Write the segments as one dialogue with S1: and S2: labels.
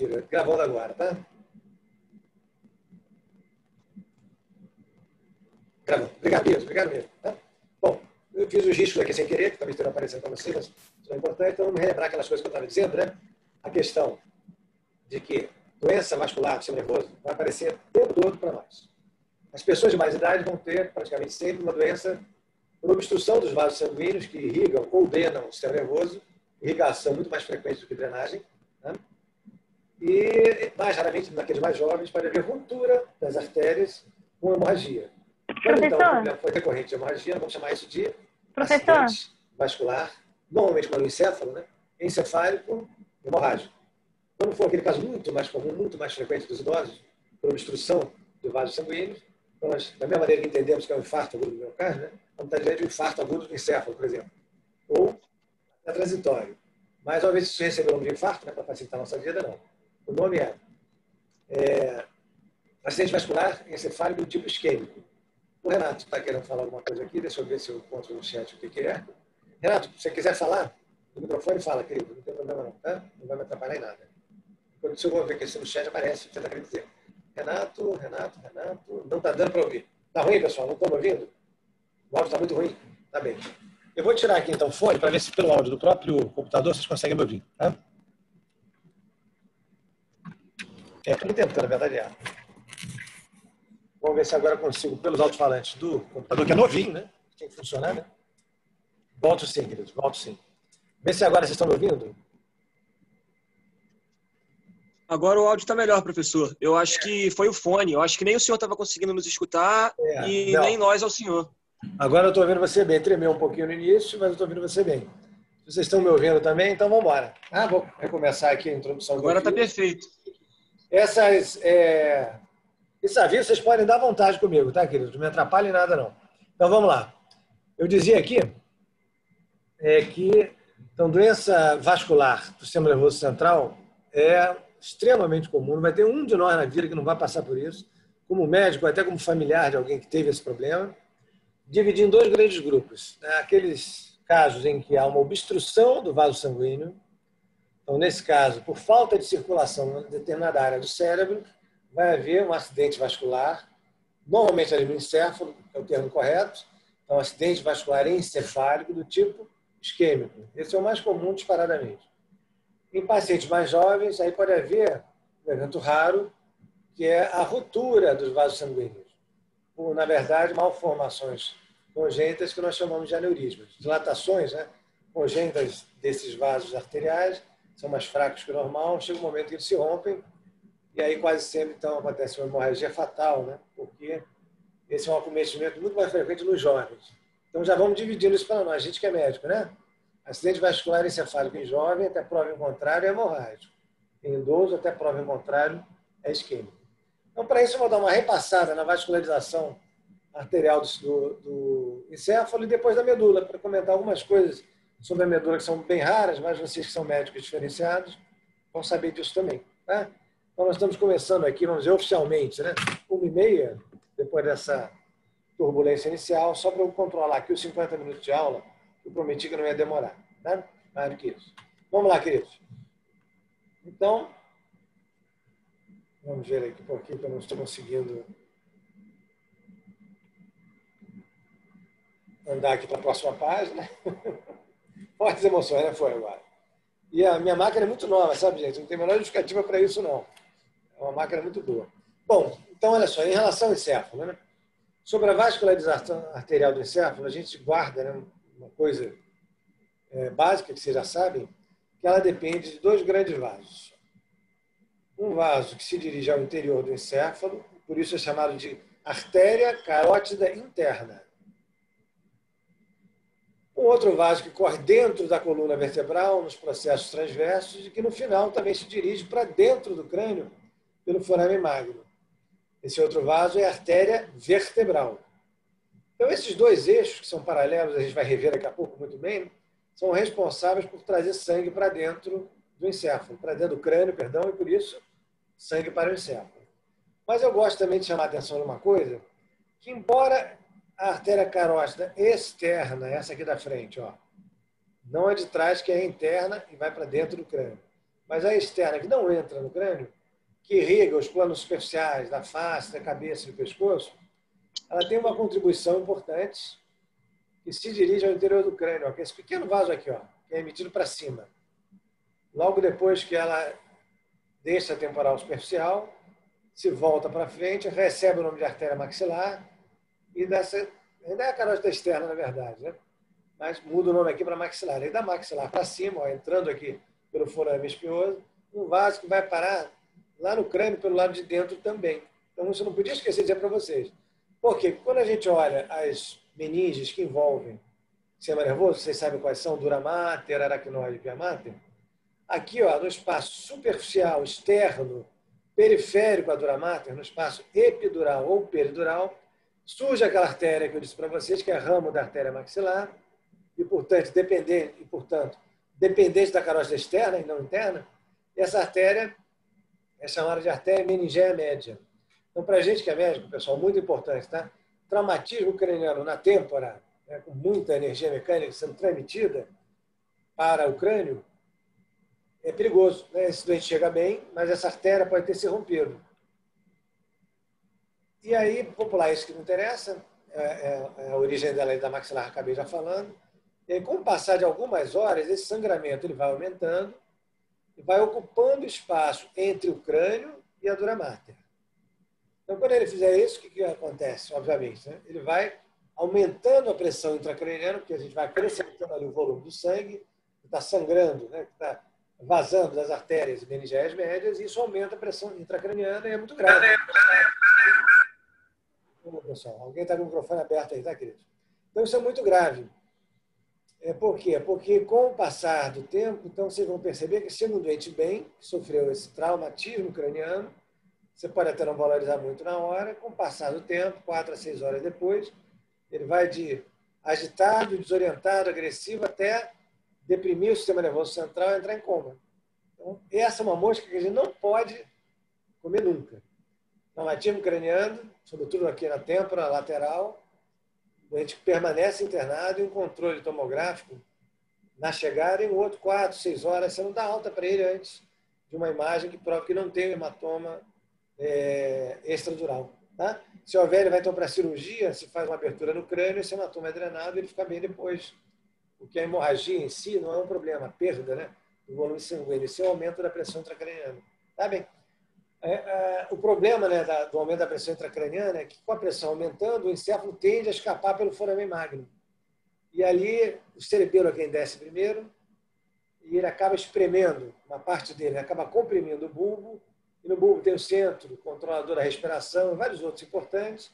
S1: filho. Gravando agora, tá? Gravando. Obrigado mesmo. Tá? Bom, eu fiz os riscos aqui sem querer, que talvez tenham aparecido para vocês, mas isso é importante. Então, vamos relembrar aquelas coisas que eu estava dizendo, né? A questão de que doença vascular do sistema nervoso vai aparecer o tempo todo para nós. As pessoas de mais idade vão ter praticamente sempre uma doença por obstrução dos vasos sanguíneos que irrigam ou drenam o sistema nervoso, irrigação muito mais frequente do que drenagem, né? E, mais raramente, naqueles mais jovens, pode haver ruptura das artérias com hemorragia. Quando, então, o problema for decorrente de hemorragia, vamos chamar isso de acidente vascular, normalmente com o encéfalo, né? Encefálico hemorrágico. Quando for aquele caso muito mais comum, muito mais frequente dos idosos, por obstrução de vasos sanguíneos, nós, da mesma maneira que entendemos que é um infarto agudo do miocárdio, né? Vamos estar diante de um infarto agudo do encéfalo, por exemplo. Ou é transitório. Mas, ao invés de você receber o nome de infarto, né, para facilitar a nossa vida, não. O nome é acidente vascular encefálico do tipo isquêmico. O Renato está querendo falar alguma coisa aqui, deixa eu ver se eu encontro no chat o que é. Renato, se você quiser falar, no microfone fala, querido, não tem problema não, tá? Não vai me atrapalhar em nada. Quando eu vou ver que no chat aparece o que você está querendo dizer. Renato, não está dando para ouvir. Está ruim, pessoal? Não estão me ouvindo? O áudio está muito ruim? Tá bem. Eu vou tirar aqui então o fone para ver se pelo áudio do próprio computador vocês conseguem me ouvir, tá? Estou tentando, na verdade é. Vamos ver se agora eu consigo, pelos alto-falantes do computador, que é novinho, né? Tem que funcionar, né? Volto sim, queridos, volto sim. Vê se agora vocês estão me ouvindo.
S2: Agora o áudio está melhor, professor. Eu acho que foi o fone. Eu acho que nem o senhor estava conseguindo nos escutar e nem nós ao senhor.
S1: Agora eu estou ouvindo você bem. Tremeu um pouquinho no início, mas eu estou ouvindo você bem. Se vocês estão me ouvindo também, então vamos embora. Vou começar aqui a introdução.
S2: Agora está perfeito.
S1: Esses avisos vocês podem dar vontade comigo, tá, queridos? Não me atrapalhem em nada, não. Então, vamos lá. Eu dizia aqui que então, doença vascular do sistema nervoso central é extremamente comum. Não vai ter um de nós na vida que não vai passar por isso, como médico, até como familiar de alguém que teve esse problema. Dividir em dois grandes grupos. Aqueles casos em que há uma obstrução do vaso sanguíneo. Então, nesse caso, por falta de circulação em determinada área do cérebro, vai haver um acidente vascular, normalmente ali no encéfalo, é o termo correto, então acidente vascular encefálico do tipo isquêmico. Esse é o mais comum disparadamente. Em pacientes mais jovens, aí pode haver um evento raro, que é a ruptura dos vasos sanguíneos, por, na verdade, malformações congênitas que nós chamamos de aneurismas. Dilatações, né, congênitas desses vasos arteriais, são mais fracos que o normal, chega um momento que eles se rompem, e aí quase sempre então acontece uma hemorragia fatal, né, porque esse é um acometimento muito mais frequente nos jovens. Então já vamos dividindo isso para nós, a gente que é médico, né? Acidente vascular encefálico em jovem, até prova em contrário, é hemorrágico. Em idoso, até prova em contrário, é isquêmico. Então, para isso, eu vou dar uma repassada na vascularização arterial do encéfalo e depois da medula, para comentar algumas coisas sobre a medula que são bem raras, mas vocês que são médicos diferenciados vão saber disso também. Tá? Então, nós estamos começando aqui, vamos dizer, oficialmente, né? 1h30, depois dessa turbulência inicial, só para eu controlar aqui os 50 minutos de aula, eu prometi que não ia demorar, né? Mais do que isso. Vamos lá, queridos. Então, vamos ver aqui por aqui, que eu não estou conseguindo andar aqui para a próxima página. Fortes emoções, né? Foi agora. E a minha máquina é muito nova, sabe, gente? Não tem a menor justificativa para isso, não. É uma máquina muito boa. Bom, então, olha só, em relação ao encéfalo, né? Sobre a vascularização arterial do encéfalo, a gente guarda, né, uma coisa básica que vocês já sabem, que ela depende de dois grandes vasos. Um vaso que se dirige ao interior do encéfalo, por isso é chamado de artéria carótida interna. Um outro vaso que corre dentro da coluna vertebral, nos processos transversos, e que no final também se dirige para dentro do crânio, pelo forame magro. Esse outro vaso é a artéria vertebral. Então, esses dois eixos, que são paralelos, a gente vai rever daqui a pouco muito bem, são responsáveis por trazer sangue para dentro do encéfalo, para dentro do crânio, perdão, e por isso, sangue para o encéfalo. Mas eu gosto também de chamar a atenção de uma coisa, que embora a artéria carótida externa, essa aqui da frente, ó, não é de trás, que é interna e vai para dentro do crânio. Mas a externa, que não entra no crânio, que irriga os planos superficiais da face, da cabeça e do pescoço, ela tem uma contribuição importante que se dirige ao interior do crânio, ó, que é esse pequeno vaso aqui, ó, que é emitido para cima. Logo depois que ela deixa a temporal superficial, se volta para frente, recebe o nome de artéria maxilar e dessa, ainda é a carótida externa, na verdade, né? Mas muda o nome aqui para maxilar. E da maxilar para cima, ó, entrando aqui pelo forame espinhoso, um vaso que vai parar lá no crânio pelo lado de dentro também. Então, isso eu não podia esquecer de dizer para vocês. Por quê? Porque quando a gente olha as meninges que envolvem o sistema nervoso, vocês sabem quais são, dura mater, aracnoide e pia mater, aqui, ó, no espaço superficial, externo, periférico à dura mater, no espaço epidural ou peridural, surge aquela artéria que eu disse para vocês, que é ramo da artéria maxilar, e, portanto, dependente da carótida externa e não interna, e essa artéria é chamada de artéria meningea média. Então, para a gente que é médico, pessoal, muito importante, tá? Traumatismo craniano na têmpora, né, com muita energia mecânica sendo transmitida para o crânio, é perigoso, né? Esse doente chega bem, mas essa artéria pode ter se rompido. E aí, popular, isso que não interessa, é a origem dela da maxilar, acabei já falando. E aí, com o passar de algumas horas, esse sangramento ele vai aumentando e vai ocupando espaço entre o crânio e a dura mater. Então, quando ele fizer isso, o que acontece? Obviamente, né? Ele vai aumentando a pressão intracraniana, porque a gente vai acrescentando ali o volume do sangue, que está sangrando, né? Que está vazando das artérias meningeias médias, e isso aumenta a pressão intracraniana e é muito grave. Pessoal, alguém está com o microfone aberto aí, tá, querido? Então, isso é muito grave. Por quê? Porque com o passar do tempo, então vocês vão perceber que se um doente bem, que sofreu esse traumatismo craniano, você pode até não valorizar muito na hora, com o passar do tempo, 4 a 6 horas depois, ele vai de agitado, desorientado, agressivo, até deprimir o sistema nervoso central e entrar em coma. Então, essa é uma mosca que a gente não pode comer nunca. Traumatismo craniano, sobretudo aqui na têmpora lateral, a gente permanece internado e um controle tomográfico na chegada, em outro 4, 6 horas, você não dá alta para ele antes de uma imagem que prova que não tem hematoma extradural. Tá? Se houver, ele vai então para a cirurgia, se faz uma abertura no crânio, esse hematoma é drenado e ele fica bem depois. Porque a hemorragia em si não é um problema, a perda, né, do volume sanguíneo, isso é o aumento da pressão intracraniana. Tá bem? O problema, né, do aumento da pressão intracraniana é que, com a pressão aumentando, o encéfalo tende a escapar pelo foramen magnum. E ali, o cerebelo é quem desce primeiro, e ele acaba espremendo uma parte dele, acaba comprimindo o bulbo, e no bulbo tem o centro, o controlador da respiração, e vários outros importantes,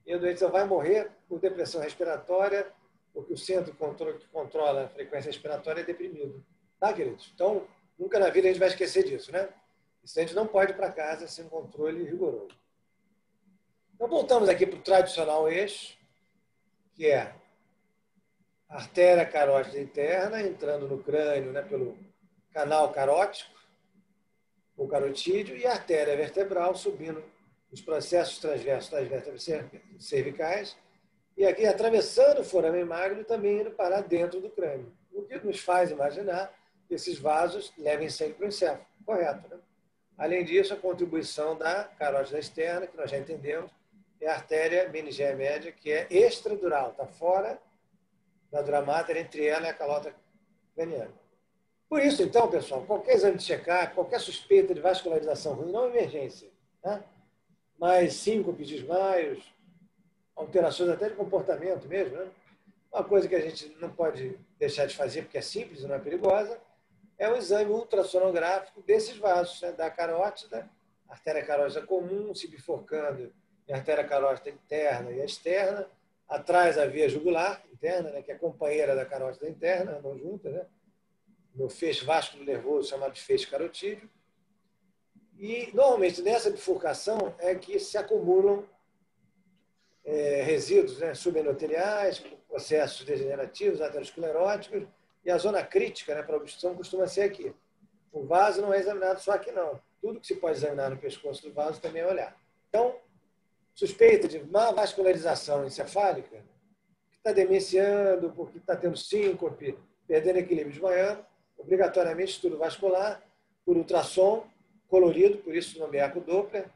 S1: e o doente só vai morrer por depressão respiratória, porque o centro que controla a frequência respiratória é deprimido. Tá, queridos? Então, nunca na vida a gente vai esquecer disso, né? Isso a gente não pode ir para casa sem um controle rigoroso. Então, voltamos aqui para o tradicional eixo, que é a artéria carótida interna, entrando no crânio, né, pelo canal carótico, o carotídeo, e a artéria vertebral subindo os processos transversos das vértebras cervicais, e aqui atravessando o foramen magno, também indo parar dentro do crânio. O que nos faz imaginar que esses vasos levem sangue para o encéfalo. Correto, né? Além disso, a contribuição da carótida externa, que nós já entendemos, é a artéria meningea média, que é extradural, está fora da dura mater, entre ela e a calota craniana. Por isso, então, pessoal, qualquer exame de check-up, qualquer suspeita de vascularização ruim, não é emergência, tá? Mas síncopes, desmaios, alterações até de comportamento mesmo, né? Uma coisa que a gente não pode deixar de fazer, porque é simples e não é perigosa, é um exame ultrassonográfico desses vasos, né? Da carótida, artéria carótida comum, se bifurcando, e a artéria carótida interna e a externa, atrás a via jugular interna, né? Que é companheira da carótida interna, andam juntas, né? No feixe vasculo nervoso, chamado de feixe carotídeo. E, normalmente, nessa bifurcação é que se acumulam resíduos, né, subendoteliais, processos degenerativos, ateroscleróticos, e a zona crítica, né, para a obstrução costuma ser aqui. O vaso não é examinado só aqui, não. Tudo que se pode examinar no pescoço do vaso também é olhar. Então, suspeita de má vascularização encefálica, que está demenciando, porque está tendo síncope, perdendo equilíbrio de manhã, obrigatoriamente estudo vascular, por ultrassom colorido, por isso o nome é ecodoppler,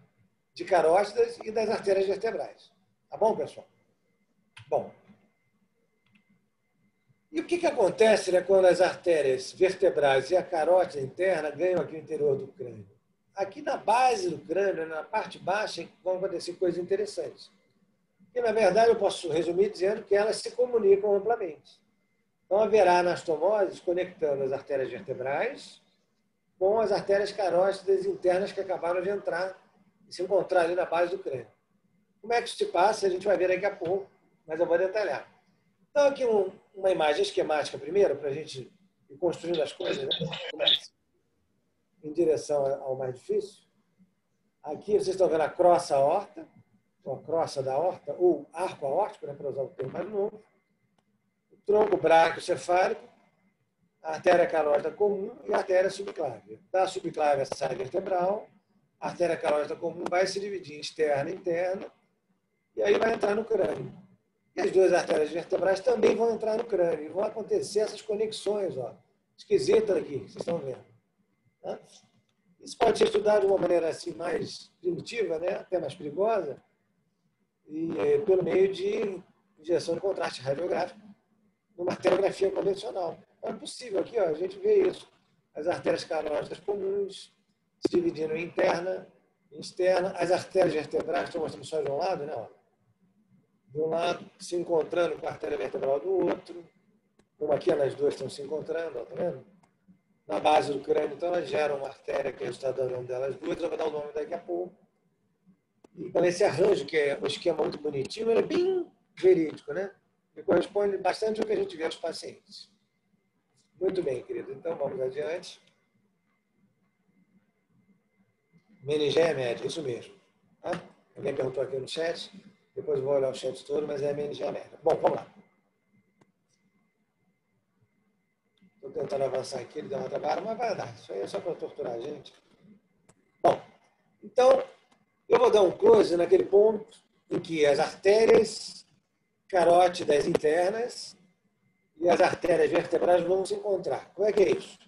S1: de carótidas e das artérias vertebrais. Tá bom, pessoal? Bom. E o que acontece, né, quando as artérias vertebrais e a carótida interna ganham aqui o interior do crânio? Aqui na base do crânio, na parte baixa, vão acontecer coisas interessantes. E, na verdade, eu posso resumir dizendo que elas se comunicam amplamente. Então, haverá anastomoses conectando as artérias vertebrais com as artérias carótidas internas que acabaram de entrar e se encontrar ali na base do crânio. Como é que isso se passa? A gente vai ver daqui a pouco, mas eu vou detalhar. Então, aqui uma imagem esquemática primeiro, para a gente ir construindo as coisas, né? Em direção ao mais difícil. Aqui vocês estão vendo a crossa aorta, ou a crossa da aorta, ou arco aórtico, né, para usar o termo mais novo. O tronco braquiocefálico, a artéria carótida comum e a artéria subclávia. Da subclávia sai vertebral, a artéria carótida comum vai se dividir em externa e interna, e aí vai entrar no crânio. E as duas artérias vertebrais também vão entrar no crânio, e vão acontecer essas conexões, ó, esquisitas aqui, que vocês estão vendo. Tá? Isso pode ser estudado de uma maneira assim, mais primitiva, né, até mais perigosa, e pelo meio de injeção de contraste radiográfico, numa arteriografia convencional. É possível aqui, ó, a gente vê isso. As artérias carótidas comuns se dividindo em interna e externa. As artérias vertebrais, estou mostrando só de um lado, né? Ó. De um lado, se encontrando com a artéria vertebral do outro. Como aqui elas duas estão se encontrando, ó, tá vendo? Na base do crânio, então, elas geram uma artéria que é o resultado da união delas duas. Eu vou dar o nome daqui a pouco. Então, esse arranjo, que é um esquema muito bonitinho, ele é bem verídico, né? E corresponde bastante ao que a gente vê nos pacientes. Muito bem, querido. Então, vamos adiante. Meningeia média, isso mesmo. Tá? Alguém perguntou aqui no chat. Depois eu vou olhar o chat todo, mas é a meningeia média. Bom, vamos lá. Estou tentando avançar aqui, ele deu uma trabalho, mas vai dar. Isso aí é só para torturar a gente. Bom, então, eu vou dar um close naquele ponto em que as artérias carótidas internas e as artérias vertebrais vão se encontrar. Como é que é isso?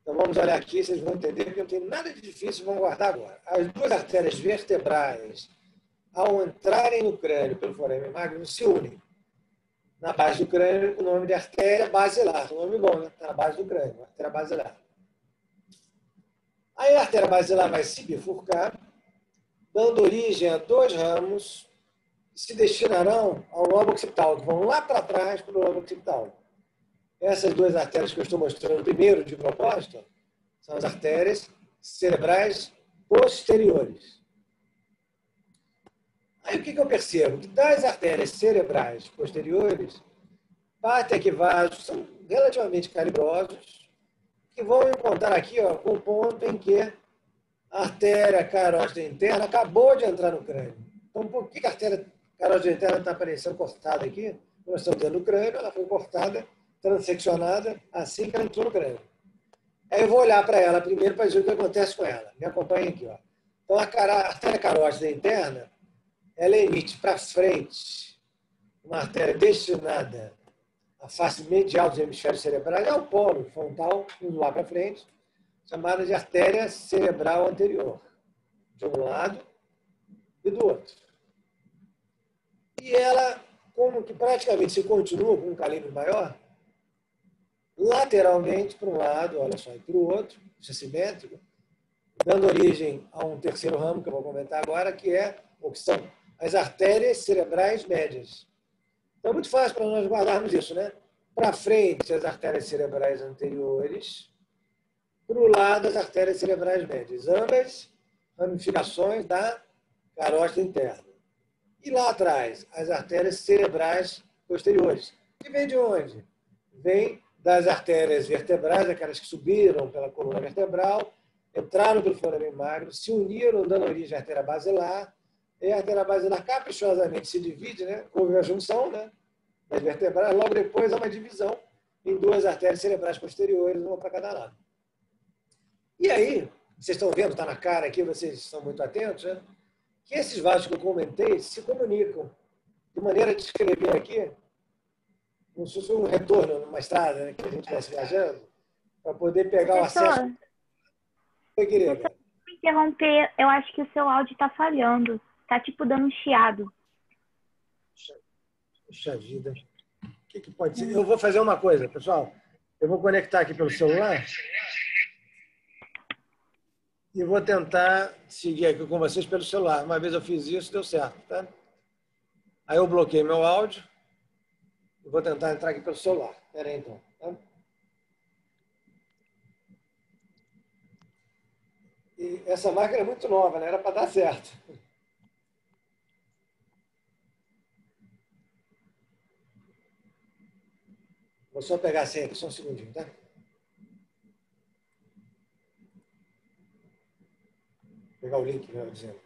S1: Então vamos olhar aqui, vocês vão entender que não tem nada de difícil, vamos guardar agora. As duas artérias vertebrais, ao entrarem no crânio pelo forame magno, se unem. Na base do crânio, o nome de artéria basilar. Um nome bom, né? Está na base do crânio, artéria basilar. Aí a artéria basilar vai se bifurcar, dando origem a dois ramos que se destinarão ao lobo occipital, que vão lá para trás para o lobo occipital. Essas duas artérias que eu estou mostrando primeiro de propósito são as artérias cerebrais posteriores. Aí o que eu percebo? Que das artérias cerebrais posteriores, partem aqui vasos são relativamente calibrosos, que vão encontrar aqui, ó, com o ponto em que a artéria carótida interna acabou de entrar no crânio. Então, por que a artéria carótida interna está aparecendo cortada aqui? Nós estamos dentro do crânio, ela foi cortada, transeccionada, assim que ela entrou no crânio. Aí eu vou olhar para ela primeiro para dizer o que acontece com ela. Me acompanha aqui. Ó. Então, a artéria carótida interna, ela emite para frente uma artéria destinada à face medial dos hemisférios cerebrais, ao polo frontal, indo lá para frente, chamada de artéria cerebral anterior, de um lado e do outro. E ela, como que praticamente se continua com um calibre maior, lateralmente para um lado, olha só, e para o outro, isso é simétrico, dando origem a um terceiro ramo que eu vou comentar agora, que são as artérias cerebrais médias. Então é muito fácil para nós guardarmos isso, né? Para frente, as artérias cerebrais anteriores, para o lado, as artérias cerebrais médias, ambas ramificações da carótida interna. E lá atrás, as artérias cerebrais posteriores. E vem de onde? Vem das artérias vertebrais, aquelas que subiram pela coluna vertebral, entraram pelo foramen magno, se uniram, dando origem à artéria basilar, e a artéria basilar caprichosamente se divide, né? Houve a junção, né, das vertebrais, logo depois há uma divisão em duas artérias cerebrais posteriores, uma para cada lado. E aí, vocês estão vendo, está na cara aqui, vocês estão muito atentos, né? Que esses vasos que eu comentei se comunicam de maneira de escrever aqui, como se fosse um retorno numa estrada, né, que a gente estivesse viajando, para poder pegar o acesso. Oi, querida.
S3: Me interromper, eu acho que o seu áudio está falhando. Tá tipo dando um chiado.
S1: Puxa vida. O que pode ser? Eu vou fazer uma coisa, pessoal. Eu vou conectar aqui pelo celular e vou tentar seguir aqui com vocês pelo celular. Uma vez eu fiz isso, deu certo, tá? Aí eu bloqueei meu áudio e vou tentar entrar aqui pelo celular. Espera aí, então. Tá? E essa máquina é muito nova, né? Era para dar certo. Vou só pegar a senha aqui, só um segundinho, tá? Vou pegar o link, melhor dizendo.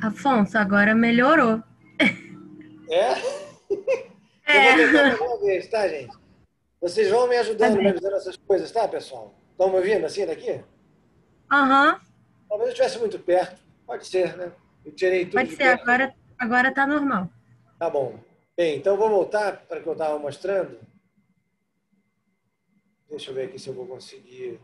S4: Afonso, agora melhorou.
S1: É? Eu vou tentar mais uma vez, tá, gente? Vocês vão me ajudando, me avisando essas coisas, tá, pessoal? Estão me ouvindo assim daqui?
S4: Aham.
S1: Talvez eu estivesse muito perto. Pode ser, né? Eu tirei tudo
S4: Pode
S1: de
S4: ser,
S1: perto.
S4: agora tá normal.
S1: Tá bom. Bem, então vou voltar para o que eu estava mostrando. Deixa eu ver aqui se eu vou conseguir.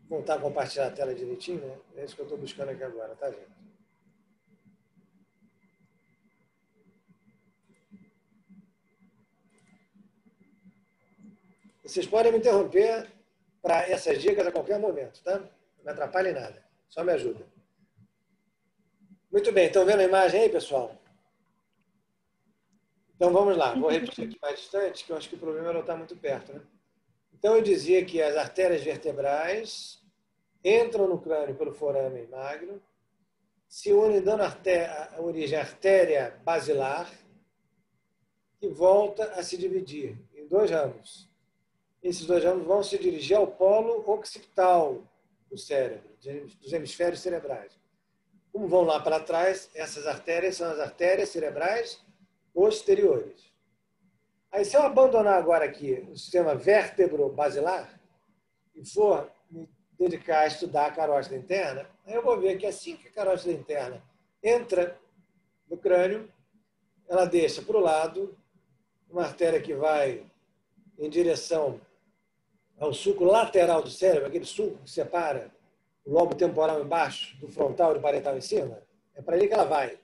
S1: Voltar a compartilhar a tela direitinho, né? É isso que eu estou buscando aqui agora, tá, gente? Vocês podem me interromper para essas dicas a qualquer momento, tá? Não me atrapalhe em nada. Só me ajuda. Muito bem, estão vendo a imagem aí, pessoal? Então vamos lá, vou repetir aqui mais distante, que eu acho que o problema é não estar muito perto, né? Então eu dizia que as artérias vertebrais entram no crânio pelo forame magro, se unem dando origem à artéria basilar, que volta a se dividir em dois ramos. Esses dois ramos vão se dirigir ao polo occipital do cérebro, dos hemisférios cerebrais. Como vão lá para trás, essas artérias são as artérias cerebrais posteriores. Aí, se eu abandonar agora aqui o sistema vértebro-basilar e for me dedicar a estudar a carótida interna, aí eu vou ver que assim que a carótida interna entra no crânio, ela deixa para o lado uma artéria que vai em direção ao sulco lateral do cérebro, aquele sulco que separa o lobo temporal embaixo do frontal e do parietal em cima. É para ele que ela vai.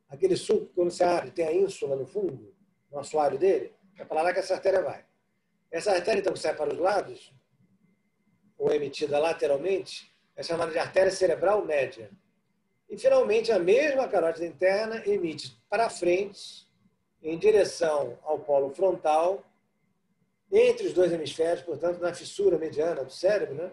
S1: Aquele sulco, quando você abre, tem a ínsula no fundo, no assoalho dele, é para lá que essa artéria vai. Essa artéria, então, que sai para os lados, ou é emitida lateralmente, é chamada de artéria cerebral média. E, finalmente, a mesma carótida interna emite para frente, em direção ao polo frontal, entre os dois hemisférios, portanto, na fissura mediana do cérebro, né?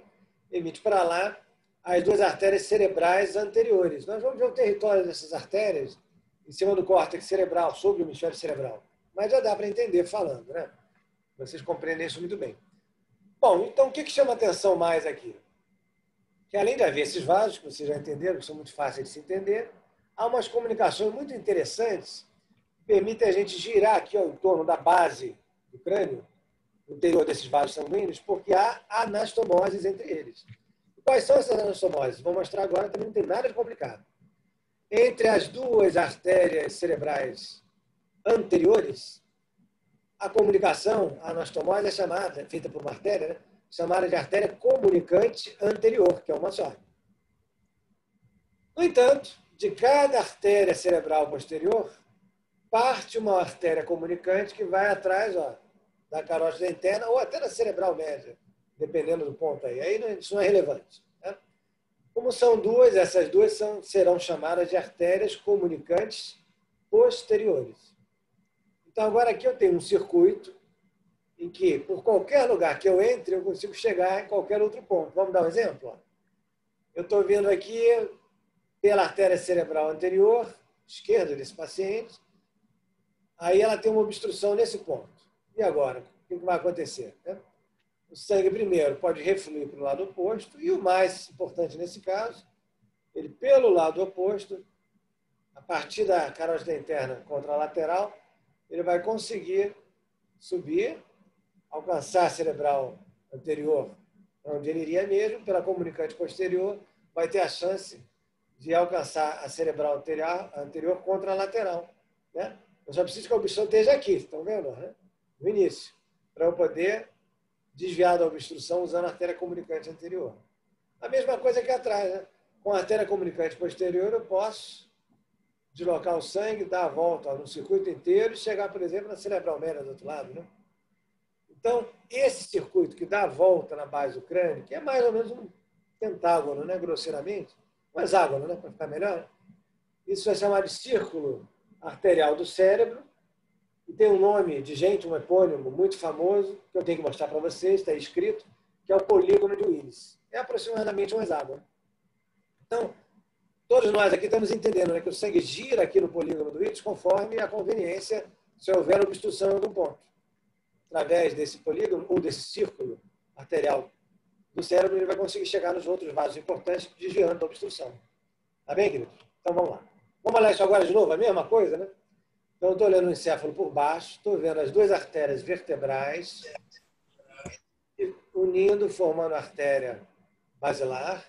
S1: Emite para lá as duas artérias cerebrais anteriores. Nós vamos ver o território dessas artérias em cima do córtex cerebral, sobre o hemisfério cerebral. Mas já dá para entender falando, né? Vocês compreendem isso muito bem. Bom, então o que chama atenção mais aqui? Que além de haver esses vasos, que vocês já entenderam, que são muito fáceis de se entender, há umas comunicações muito interessantes que permitem a gente girar aqui ó, em torno da base do crânio, no interior desses vasos sanguíneos, porque há anastomoses entre eles. E quais são essas anastomoses? Vou mostrar agora, também não tem nada de complicado. Entre as duas artérias cerebrais anteriores, a comunicação, a anastomose é chamada, feita por uma artéria, né? Chamada de artéria comunicante anterior, que é uma só. No entanto, de cada artéria cerebral posterior, parte uma artéria comunicante que vai atrás ó, da carótida interna ou até da cerebral média, dependendo do ponto aí. Aí isso não é relevante. Né? Como são duas, essas duas serão chamadas de artérias comunicantes posteriores. Então, agora aqui eu tenho um circuito em que, por qualquer lugar que eu entre, eu consigo chegar em qualquer outro ponto. Vamos dar um exemplo? Eu estou vindo aqui pela artéria cerebral anterior, esquerda desse paciente, aí ela tem uma obstrução nesse ponto. E agora? O que vai acontecer? O sangue, primeiro, pode refluir para o lado oposto, e o mais importante nesse caso, ele, pelo lado oposto, a partir da carótida interna contra a lateral, ele vai conseguir subir alcançar a cerebral anterior, onde ele iria mesmo, pela comunicante posterior, vai ter a chance de alcançar a cerebral anterior contra a lateral. Né? Eu só preciso que a obstrução esteja aqui, estão vendo? Né? No início, para eu poder desviar da obstrução usando a artéria comunicante anterior. A mesma coisa aqui atrás. Né? Com a artéria comunicante posterior, eu posso deslocar o sangue, dar a volta no circuito inteiro e chegar, por exemplo, na cerebral média do outro lado. Né? Então, esse circuito que dá a volta na base do crânio, que é mais ou menos um pentágono, né, grosseiramente, um hexágono, né, para ficar melhor, isso é chamado de círculo arterial do cérebro, e tem um nome de gente, um epônimo muito famoso, que eu tenho que mostrar para vocês, está escrito, que é o polígono de Willis. É aproximadamente um hexágono. Então, todos nós aqui estamos entendendo, né, que o sangue gira aqui no polígono do Willis conforme a conveniência, se houver obstrução em algum ponto. Através desse polígono ou desse círculo arterial do cérebro, ele vai conseguir chegar nos outros vasos importantes, desviando da obstrução. Tá bem, queridos? Então, vamos lá. Vamos olhar isso agora de novo, a mesma coisa, né? Então, eu estou olhando o encéfalo por baixo, estou vendo as duas artérias vertebrais unindo, formando a artéria basilar.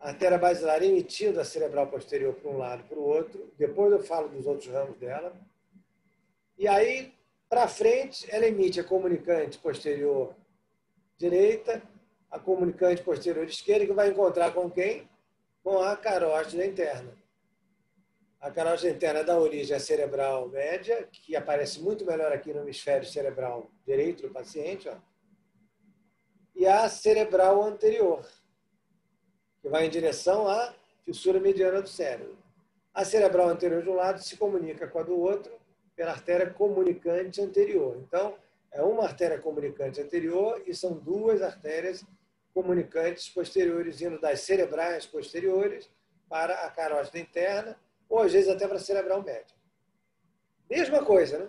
S1: A artéria basilar emitindo a cerebral posterior para um lado e para o outro. Depois eu falo dos outros ramos dela. E aí, para frente, ela emite a comunicante posterior direita, a comunicante posterior esquerda, que vai encontrar com quem? Com a carótida interna. A carótida interna dá origem à cerebral média, que aparece muito melhor aqui no hemisfério cerebral direito do paciente, ó, e a cerebral anterior, que vai em direção à fissura mediana do cérebro. A cerebral anterior de um lado se comunica com a do outro pela artéria comunicante anterior. Então, é uma artéria comunicante anterior e são duas artérias comunicantes posteriores, indo das cerebrais posteriores para a carótida interna, ou às vezes até para a cerebral média. Mesma coisa, né?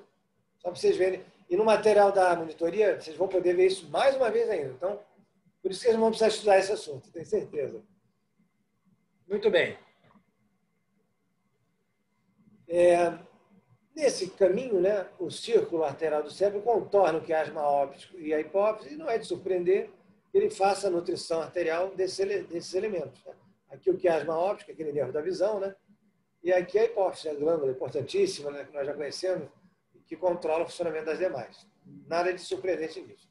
S1: Só para vocês verem. E no material da monitoria, vocês vão poder ver isso mais uma vez ainda. Então, por isso que vocês vão precisar estudar esse assunto, tenho certeza. Muito bem. Nesse caminho, né, o círculo arterial do cérebro contorna o quiasma óptico e a hipófise, e não é de surpreender que ele faça a nutrição arterial desses elementos. Né? Aqui o quiasma óptico, aquele nervo da visão, né? E aqui a hipófise, a glândula importantíssima, né, que nós já conhecemos, que controla o funcionamento das demais. Nada de surpreendente nisso.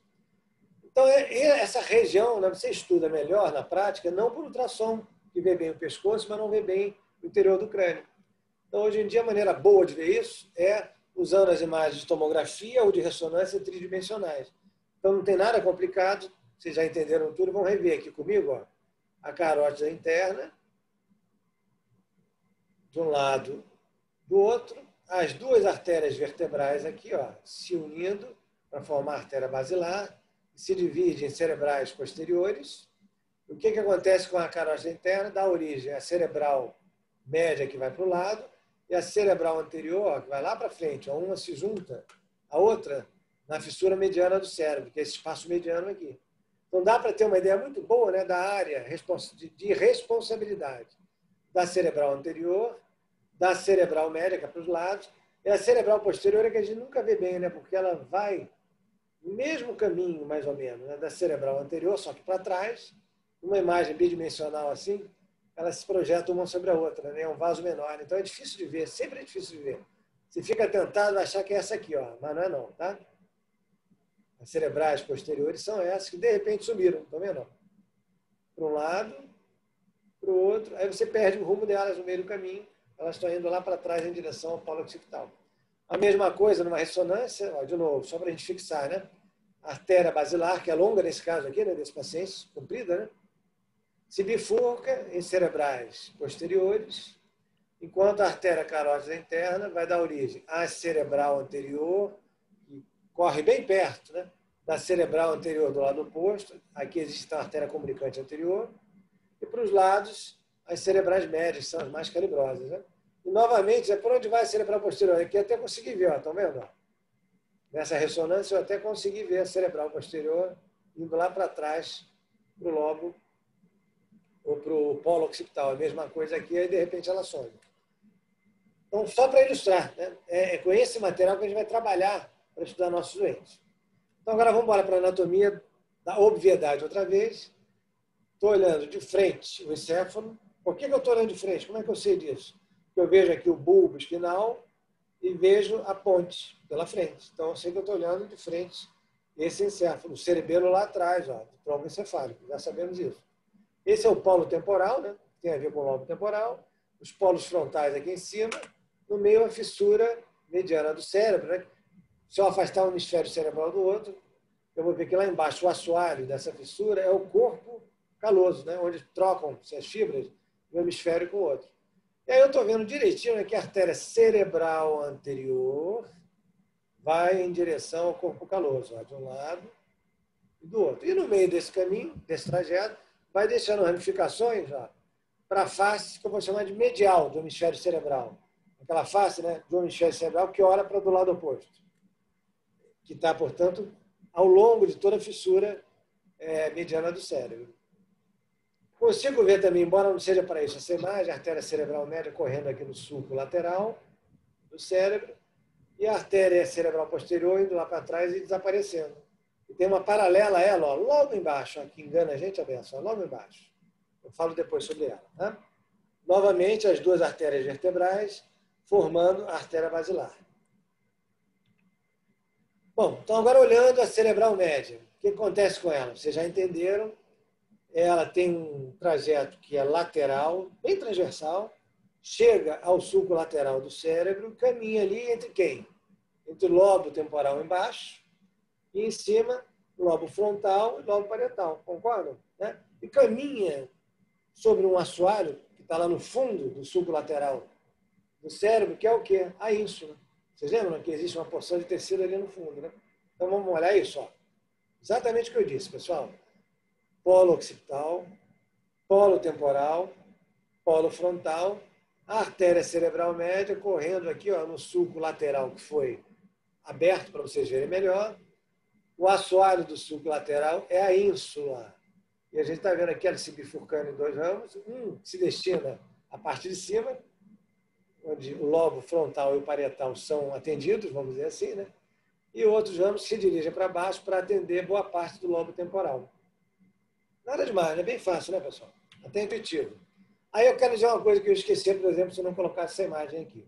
S1: Então, essa região, né, você estuda melhor na prática, não por ultrassom, que vê bem o pescoço, mas não vê bem o interior do crânio. Então, hoje em dia, a maneira boa de ver isso é usando as imagens de tomografia ou de ressonância tridimensionais. Então, não tem nada complicado, vocês já entenderam tudo, vão rever aqui comigo, ó, a carótida interna, de um lado, do outro, as duas artérias vertebrais aqui, ó, se unindo para formar a artéria basilar, se divide em cerebrais posteriores. O que acontece com a carótida interna? Dá origem à cerebral média, que vai para o lado, e a cerebral anterior, que vai lá para frente. Uma se junta à outra na fissura mediana do cérebro, que é esse espaço mediano aqui. Então, dá para ter uma ideia muito boa, né, da área de responsabilidade da cerebral anterior, da cerebral média, que é para os lados, e a cerebral posterior é que a gente nunca vê bem, né, porque ela vai no mesmo caminho, mais ou menos, né, da cerebral anterior, só que para trás, uma imagem bidimensional assim, elas se projetam uma sobre a outra, né? É um vaso menor. Então é difícil de ver, sempre é difícil de ver. Você fica tentado a achar que é essa aqui, ó, mas não é não, tá? As cerebrais posteriores são essas que de repente sumiram, estão vendo? Para um lado, para o outro, aí você perde o rumo delas no meio do caminho, elas estão indo lá para trás em direção ao polo occipital. A mesma coisa numa ressonância, ó, de novo, só para a gente fixar, né? A artéria basilar, que é longa nesse caso aqui, né, desse paciente, comprida, né? Se bifurca em cerebrais posteriores, enquanto a artéria carótida interna vai dar origem à cerebral anterior, que corre bem perto, né, da cerebral anterior do lado oposto. Aqui existe a artéria comunicante anterior. E para os lados, as cerebrais médias, que são as mais calibrosas. Né? E, novamente, é por onde vai a cerebral posterior. Aqui até consegui ver, estão vendo? Nessa ressonância, eu até consegui ver a cerebral posterior indo lá para trás, para o lobo ou para o polo occipital. A mesma coisa aqui, aí de repente ela some. Então, só para ilustrar, né? É com esse material que a gente vai trabalhar para estudar nossos doentes. Então, agora vamos embora para a anatomia da obviedade outra vez. Estou olhando de frente o encéfalo. Por que eu estou olhando de frente? Como é que eu sei disso? Porque eu vejo aqui o bulbo espinal e vejo a ponte pela frente. Então, eu sei que eu estou olhando de frente esse encéfalo, o cerebelo lá atrás, ó, do tronco encefálico. Já sabemos isso. Esse é o polo temporal, né? Tem a ver com o lobo temporal. Os polos frontais aqui em cima. No meio, a fissura mediana do cérebro, né? Se eu afastar um hemisfério cerebral do outro, eu vou ver que lá embaixo o assoalho dessa fissura é o corpo caloso, né? Onde trocam-se as fibras de um hemisfério com o outro. E aí eu estou vendo direitinho, né, que a artéria cerebral anterior vai em direção ao corpo caloso, ó, de um lado e do outro. E no meio desse caminho, desse trajeto, vai deixando ramificações para a face que eu vou chamar de medial do hemisfério cerebral. Aquela face, né, do hemisfério cerebral que olha para do lado oposto, que está, portanto, ao longo de toda a fissura mediana do cérebro. Consigo ver também, embora não seja para isso essa imagem, a artéria cerebral média correndo aqui no sulco lateral do cérebro e a artéria cerebral posterior indo lá para trás e desaparecendo. E tem uma paralela a ela, ó, logo embaixo, ó, que engana a gente a beça, ó, logo embaixo. Eu falo depois sobre ela. Tá? Novamente, as duas artérias vertebrais formando a artéria basilar. Bom, então agora olhando a cerebral média, o que acontece com ela? Vocês já entenderam, ela tem um trajeto que é lateral, bem transversal, chega ao sulco lateral do cérebro, caminha ali entre quem? Entre o lobo temporal embaixo e em cima o lobo frontal e o lobo parietal, concordam? Né? E caminha sobre um assoalho que está lá no fundo do sulco lateral do cérebro, que é o quê? A ínsula. Vocês lembram que existe uma porção de tecido ali no fundo, né? Então vamos olhar isso, ó. Exatamente o que eu disse, pessoal. Polo occipital, polo temporal, polo frontal, a artéria cerebral média correndo aqui, ó, no sulco lateral que foi aberto para vocês verem melhor. O assoalho do sulco lateral é a ínsula. E a gente está vendo aqui ela se bifurcando em dois ramos, um que se destina à parte de cima, onde o lobo frontal e o parietal são atendidos, vamos dizer assim, né? E outros ramos se dirigem para baixo para atender boa parte do lobo temporal. Nada demais, é bem fácil, né, pessoal? Até intuitivo. Aí eu quero dizer uma coisa que eu esqueci, por exemplo, se eu não colocasse essa imagem aqui.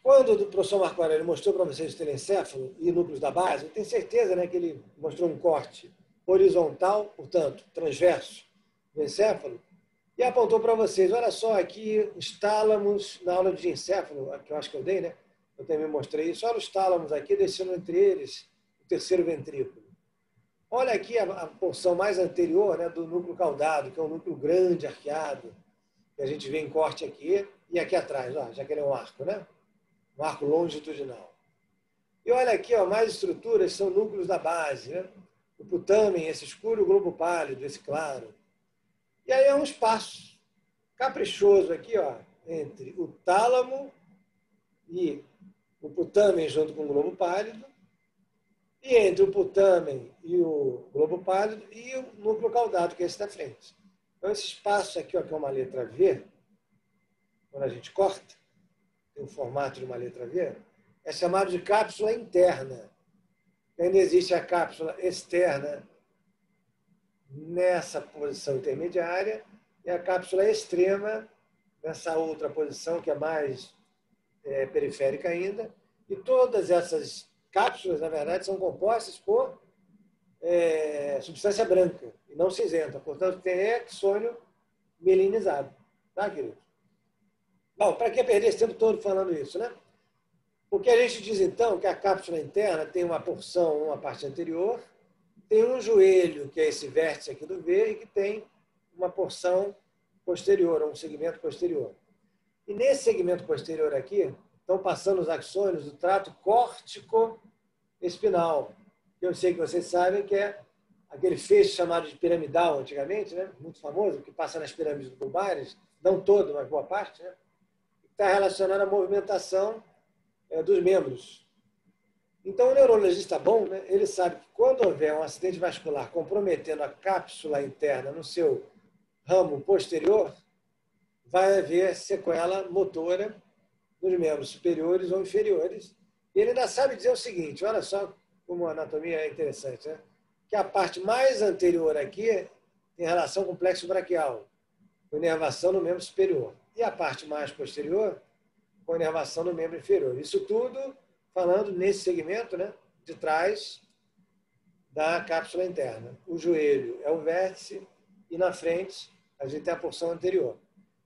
S1: Quando o professor Marco Aurélio mostrou para vocês o telencéfalo e núcleos da base, eu tenho certeza, né, que ele mostrou um corte horizontal, portanto, transverso do encéfalo, e apontou para vocês, olha só, aqui os tálamos, na aula de encéfalo, que eu acho que eu dei, né? Eu também mostrei isso, olha os tálamos aqui, descendo entre eles o terceiro ventrículo. Olha aqui a porção mais anterior, né, do núcleo caudado, que é um núcleo grande, arqueado, que a gente vê em corte aqui, e aqui atrás, ó, já que ele é um arco, né? Um arco longitudinal. E olha aqui, ó, mais estruturas são núcleos da base, né? O putâmen, esse escuro, o globo pálido, esse claro. E aí é um espaço caprichoso aqui, ó, entre o tálamo e o putâmen junto com o globo pálido, e entre o putâmen e o globo pálido e o núcleo caudado, que é esse da frente. Então, esse espaço aqui, ó, que é uma letra V, quando a gente corta, tem o formato de uma letra V, é chamado de cápsula interna. Ainda existe a cápsula externa nessa posição intermediária e a cápsula extrema nessa outra posição, que é mais periférica ainda. E todas essas cápsulas, na verdade, são compostas por substância branca e não cinzenta. Portanto, tem exônio mielinizado. Tá, querido? Bom, para que perder esse tempo todo falando isso, né? Porque a gente diz, então, que a cápsula interna tem uma porção, uma parte anterior, tem um joelho, que é esse vértice aqui do V, e que tem uma porção posterior, um segmento posterior. E nesse segmento posterior aqui, estão passando os axônios do trato córtico-espinal. Eu sei que vocês sabem que é aquele feixe chamado de piramidal antigamente, né? Muito famoso, que passa nas pirâmides lombares, não todo, mas boa parte, né? Está relacionado à movimentação dos membros. Então, o neurologista bom, né, ele sabe que quando houver um acidente vascular comprometendo a cápsula interna no seu ramo posterior, vai haver sequela motora nos membros superiores ou inferiores, E ele ainda sabe dizer o seguinte, olha só como a anatomia é interessante, né? Que a parte mais anterior aqui tem relação com o plexo braquial, com inervação no membro superior. E a parte mais posterior, com inervação no membro inferior. Isso tudo falando nesse segmento, né, de trás da cápsula interna. O joelho é o vértice e na frente a gente tem a porção anterior.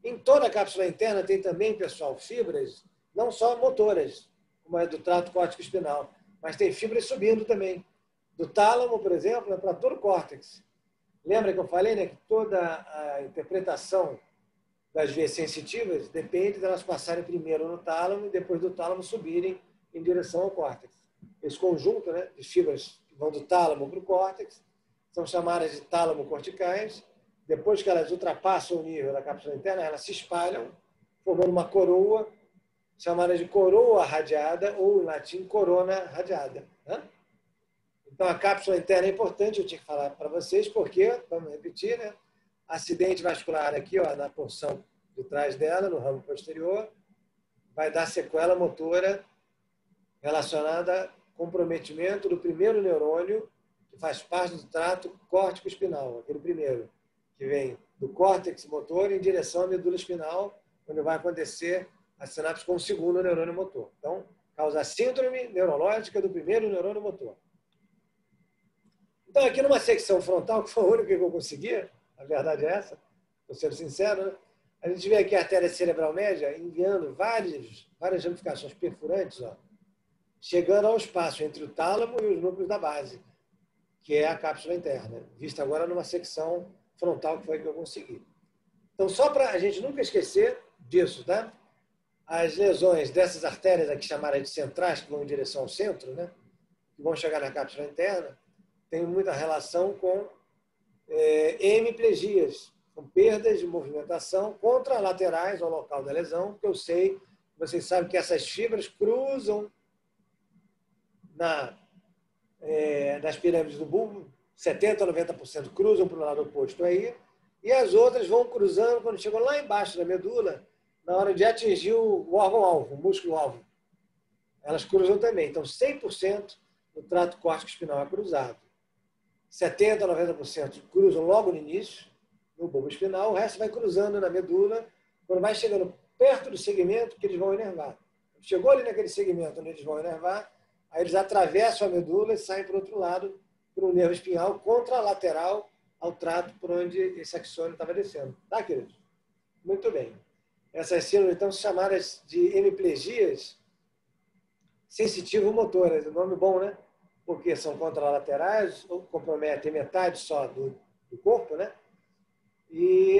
S1: Em toda a cápsula interna tem também, pessoal, fibras, não só motoras, como é do trato córtico-espinal, mas tem fibras subindo também. Do tálamo, por exemplo, é para todo o córtex. Lembra que eu falei, né, que toda a interpretação das veias sensitivas depende delas passarem primeiro no tálamo e depois do tálamo subirem em direção ao córtex. Esse conjunto, né, de fibras que vão do tálamo para o córtex são chamadas de tálamo-corticais. Depois que elas ultrapassam o nível da cápsula interna, elas se espalham, formando uma coroa, chamada de coroa radiada, ou em latim, corona radiada. Né? Então, a cápsula interna é importante, eu tinha que falar para vocês, porque, vamos repetir, né? Acidente vascular aqui, ó, na porção de trás dela, no ramo posterior, vai dar sequela motora relacionada a comprometimento do primeiro neurônio, que faz parte do trato córtico-espinal, aquele primeiro, que vem do córtex motor em direção à medula espinal, onde vai acontecer a sinapse com o segundo neurônio motor. Então, causa síndrome neurológica do primeiro neurônio motor. Então, aqui numa secção frontal, que foi a única que eu consegui, a verdade é essa, estou sendo sincero, né? A gente vê aqui a artéria cerebral média enviando várias ramificações perfurantes, ó, chegando ao espaço entre o tálamo e os núcleos da base, que é a cápsula interna, vista agora numa secção frontal, que foi a que eu consegui. Então, só para a gente nunca esquecer disso, tá? As lesões dessas artérias aqui chamadas de centrais, que vão em direção ao centro, né? Que vão chegar na cápsula interna, tem muita relação com hemiplegias, com perdas de movimentação contralaterais ao local da lesão, porque eu sei, vocês sabem que essas fibras cruzam nas pirâmides do bulbo, 70% a 90% cruzam para o lado oposto aí, e as outras vão cruzando quando chegam lá embaixo da medula, na hora de atingir o órgão-alvo, o músculo-alvo. Elas cruzam também. Então, 100% do trato córtico-espinal é cruzado. 70% a 90% cruzam logo no início, no bulbo espinal, o resto vai cruzando na medula, quando vai chegando perto do segmento que eles vão inervar. Chegou ali naquele segmento onde eles vão inervar, aí eles atravessam a medula e saem para o outro lado, para o nervo espinhal contralateral ao trato por onde esse axônio estava descendo. Tá, queridos? Muito bem. Essas síndromes, então, são chamadas de hemiplegias sensitivo-motoras. Nome bom, né? Porque são contralaterais, comprometem metade só do corpo, né? E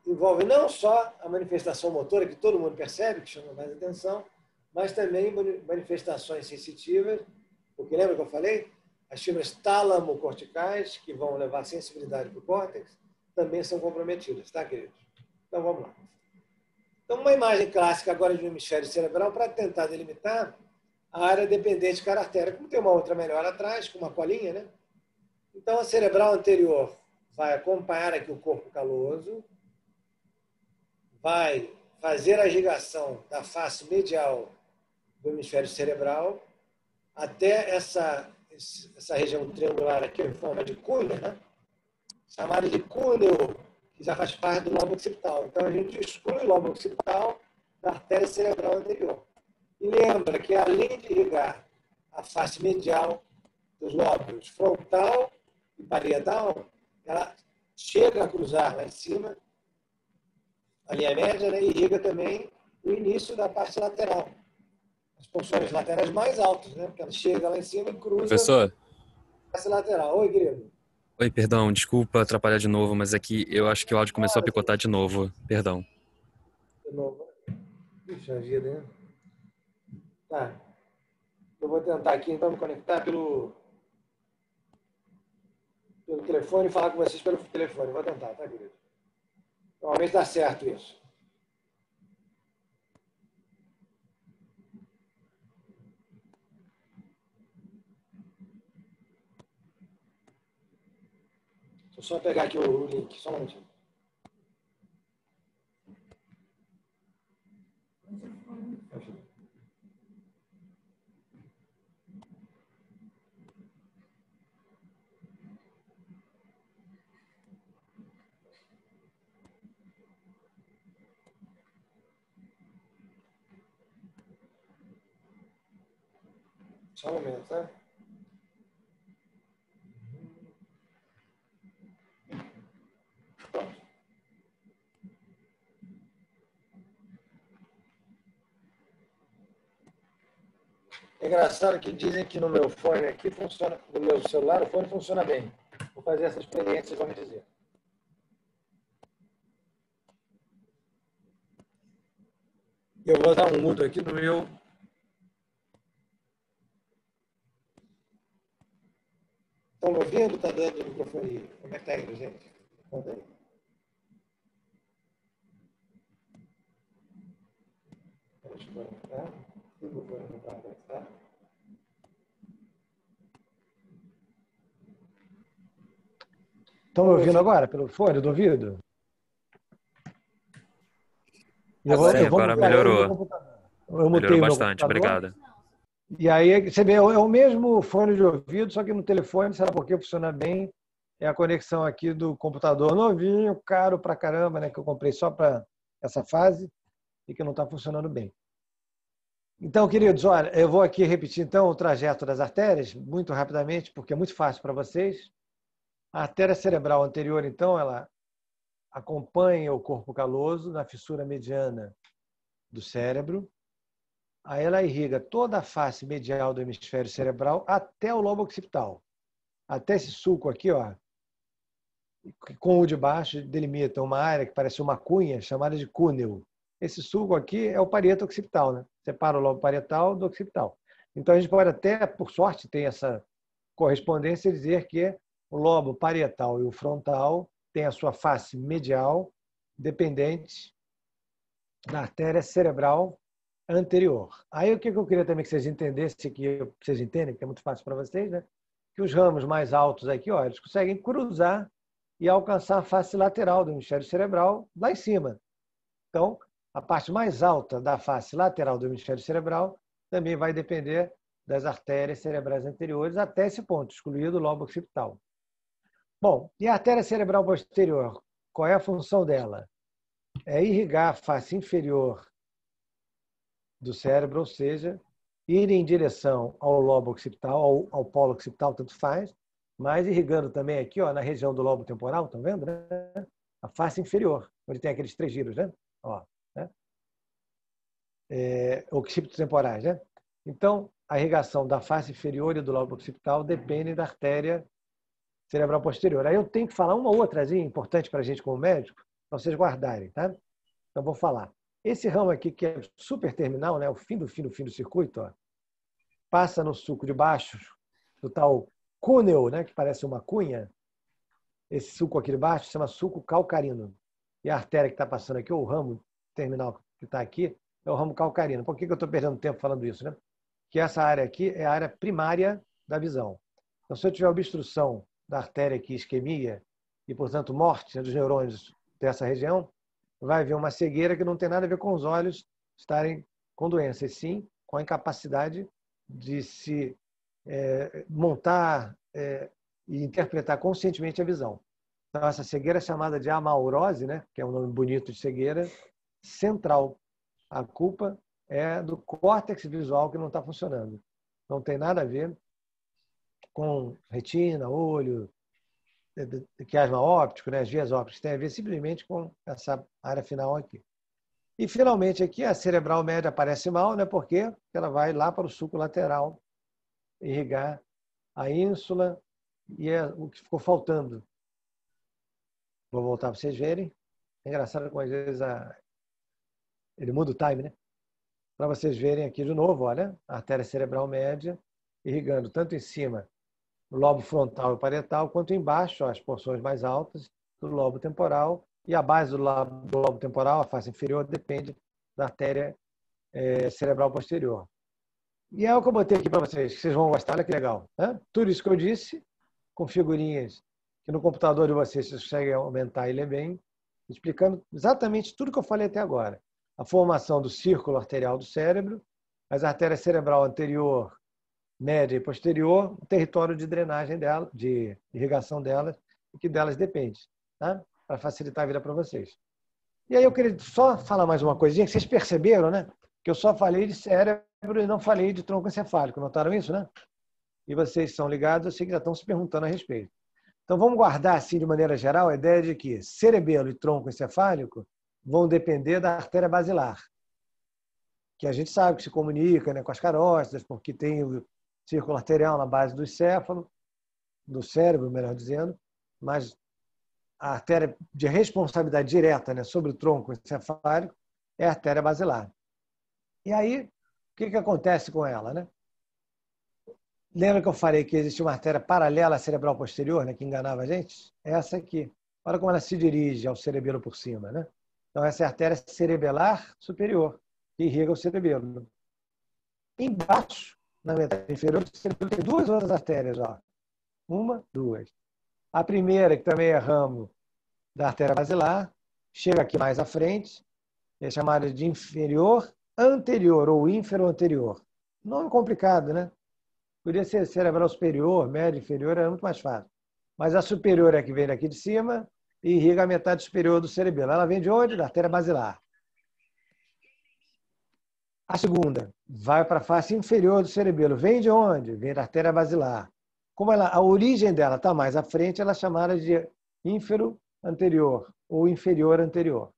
S1: envolve não só a manifestação motora, que todo mundo percebe, que chama mais atenção, mas também manifestações sensitivas, porque lembra que eu falei? As fibras tálamo-corticais, que vão levar sensibilidade para o córtex, também são comprometidas, tá, queridos? Então, vamos lá. Então, uma imagem clássica agora de um hemisfério cerebral para tentar delimitar a área dependente de cada artéria. Como tem uma outra melhor atrás, com uma colinha, né? Então, a cerebral anterior vai acompanhar aqui o corpo caloso, vai fazer a irrigação da face medial do hemisfério cerebral até essa região triangular aqui em forma de cúneo, né? Chamada de cúneo, que já faz parte do lobo occipital. Então, a gente exclui o lobo occipital da artéria cerebral anterior. E lembra que, além de irrigar a face medial dos lóbulos frontal e parietal, ela chega a cruzar lá em cima a linha média, né, e irriga também o início da parte lateral. As porções laterais mais altas, né, porque ela chega lá em cima e cruza
S5: Professor?
S1: a face lateral. Oi, querido.
S5: Oi, perdão, desculpa atrapalhar de novo, mas aqui eu acho que o áudio começou a picotar de novo. Perdão.
S1: De novo. Puxa vida, né? Tá. Eu vou tentar aqui, então, me conectar pelo telefone e falar com vocês pelo telefone. Vou tentar, tá, querido? Normalmente dá certo isso. Deixa eu só pegar aqui o link, só um minutinho. Só um momento, tá? É engraçado que dizem que no meu fone aqui funciona, no meu celular o fone funciona bem. Vou fazer essa experiência e vão me dizer. Eu vou dar um mudo aqui no meu. Estão me ouvindo? Está dando microfone? Como é que está indo, gente? Conta aí. Tá? Estão me ouvindo agora pelo fone do ouvido?
S5: Agora melhorou.
S1: Eu mutei
S5: Melhorou
S1: o meu
S5: bastante,
S1: computador.
S5: obrigado.
S1: E aí, você vê, é o mesmo fone de ouvido, só que no telefone, sei lá por que funciona bem, é a conexão aqui do computador novinho, caro pra caramba, né, que eu comprei só para essa fase e que não está funcionando bem. Então, queridos, olha, eu vou aqui repetir então o trajeto das artérias, muito rapidamente, porque é muito fácil para vocês. A artéria cerebral anterior, então, ela acompanha o corpo caloso na fissura mediana do cérebro. Aí ela irriga toda a face medial do hemisfério cerebral até o lobo occipital. Até esse sulco aqui, ó, com o de baixo delimita uma área que parece uma cunha, chamada de cúneo. Esse sulco aqui é o parieto occipital, né? Separa o lobo parietal do occipital. Então a gente pode até, por sorte, ter essa correspondência e dizer que o lobo parietal e o frontal têm a sua face medial dependente da artéria cerebral anterior. Aí o que eu queria também que vocês entendessem, que vocês entendem, que é muito fácil para vocês, né? Que os ramos mais altos aqui, ó, eles conseguem cruzar e alcançar a face lateral do hemisfério cerebral lá em cima. Então, a parte mais alta da face lateral do hemisfério cerebral também vai depender das artérias cerebrais anteriores até esse ponto, excluído o lobo occipital. Bom, e a artéria cerebral posterior, qual é a função dela? É irrigar a face inferior do cérebro, ou seja, ir em direção ao lobo occipital, ao polo occipital, tanto faz, mas irrigando também aqui, ó, na região do lobo temporal, estão vendo? Né? A face inferior, onde tem aqueles 3 giros, né? Ó, né? Occípitos temporais, né? Então, a irrigação da face inferior e do lobo occipital depende da artéria cerebral posterior. Aí eu tenho que falar uma outrazinha importante para a gente como médico, para vocês guardarem, tá? Então, vou falar. Esse ramo aqui, que é super terminal, né? O fim do circuito, ó, passa no sulco de baixo, do tal cúneo, né? Que parece uma cunha. Esse sulco aqui de baixo se chama sulco calcarino. E a artéria que está passando aqui, ou o ramo terminal que está aqui, é o ramo calcarino. Por que eu estou perdendo tempo falando isso, né? Que essa área aqui é a área primária da visão. Então, se eu tiver obstrução da artéria aqui, isquemia, e, portanto, morte, né, dos neurônios dessa região, vai haver uma cegueira que não tem nada a ver com os olhos estarem com doença, e sim com a incapacidade de se montar e interpretar conscientemente a visão. Então, essa cegueira é chamada de amaurose, né, que é um nome bonito de cegueira, central. A culpa é do córtex visual que não está funcionando. Não tem nada a ver com retina, olho, quiasma óptico, né, as vias ópticas, tem a ver simplesmente com essa área final aqui. E, finalmente, aqui a cerebral média aparece mal, né, porque ela vai lá para o sulco lateral irrigar a ínsula e é o que ficou faltando. Vou voltar para vocês verem. É engraçado como às vezes ele muda o time, né? Para vocês verem aqui de novo, olha, a artéria cerebral média irrigando tanto em cima o lobo frontal e parietal, quanto embaixo, ó, as porções mais altas do lobo temporal, e a base do lobo temporal, a face inferior, depende da artéria cerebral posterior. E é o que eu botei aqui para vocês, que vocês vão gostar, olha que legal. Né? Tudo isso que eu disse, com figurinhas que no computador de vocês conseguem aumentar e ler bem, explicando exatamente tudo que eu falei até agora. A formação do círculo arterial do cérebro, as artérias cerebral anterior, média e posterior, o território de drenagem dela, de irrigação delas, e que delas depende, tá? Para facilitar a vida para vocês. E aí eu queria só falar mais uma coisinha, que vocês perceberam, né? que eu só falei de cérebro e não falei de tronco encefálico. Notaram isso, né? E vocês são ligados, eu sei que já estão se perguntando a respeito. Então, vamos guardar, assim, de maneira geral, a ideia de que cerebelo e tronco encefálico vão depender da artéria basilar, que a gente sabe que se comunica, né, com as carótidas, porque tem o círculo arterial na base do encéfalo, do cérebro, melhor dizendo, mas a artéria de responsabilidade direta, né, sobre o tronco encefálico é a artéria basilar. E aí, o que acontece com ela, né? Lembra que eu falei que existia uma artéria paralela cerebral posterior, né, que enganava a gente? Essa aqui. Olha como ela se dirige ao cerebelo por cima, né? Então, essa é a artéria cerebelar superior, que irriga o cerebelo. Embaixo, na metade inferior do cerebelo, tem duas outras artérias. Ó. Uma, duas. A primeira, que também é ramo da artéria basilar, chega aqui mais à frente, é chamada de inferior anterior ou inferior anterior. Nome complicado, né? Podia ser cerebral superior, médio, inferior, era muito mais fácil. Mas a superior é a que vem daqui de cima e irriga a metade superior do cerebelo. Ela vem de onde? Da artéria basilar. A segunda vai para a face inferior do cerebelo. Vem de onde? Vem da artéria basilar. Como a origem dela está mais à frente, ela é chamada de ínfero anterior ou inferior anterior.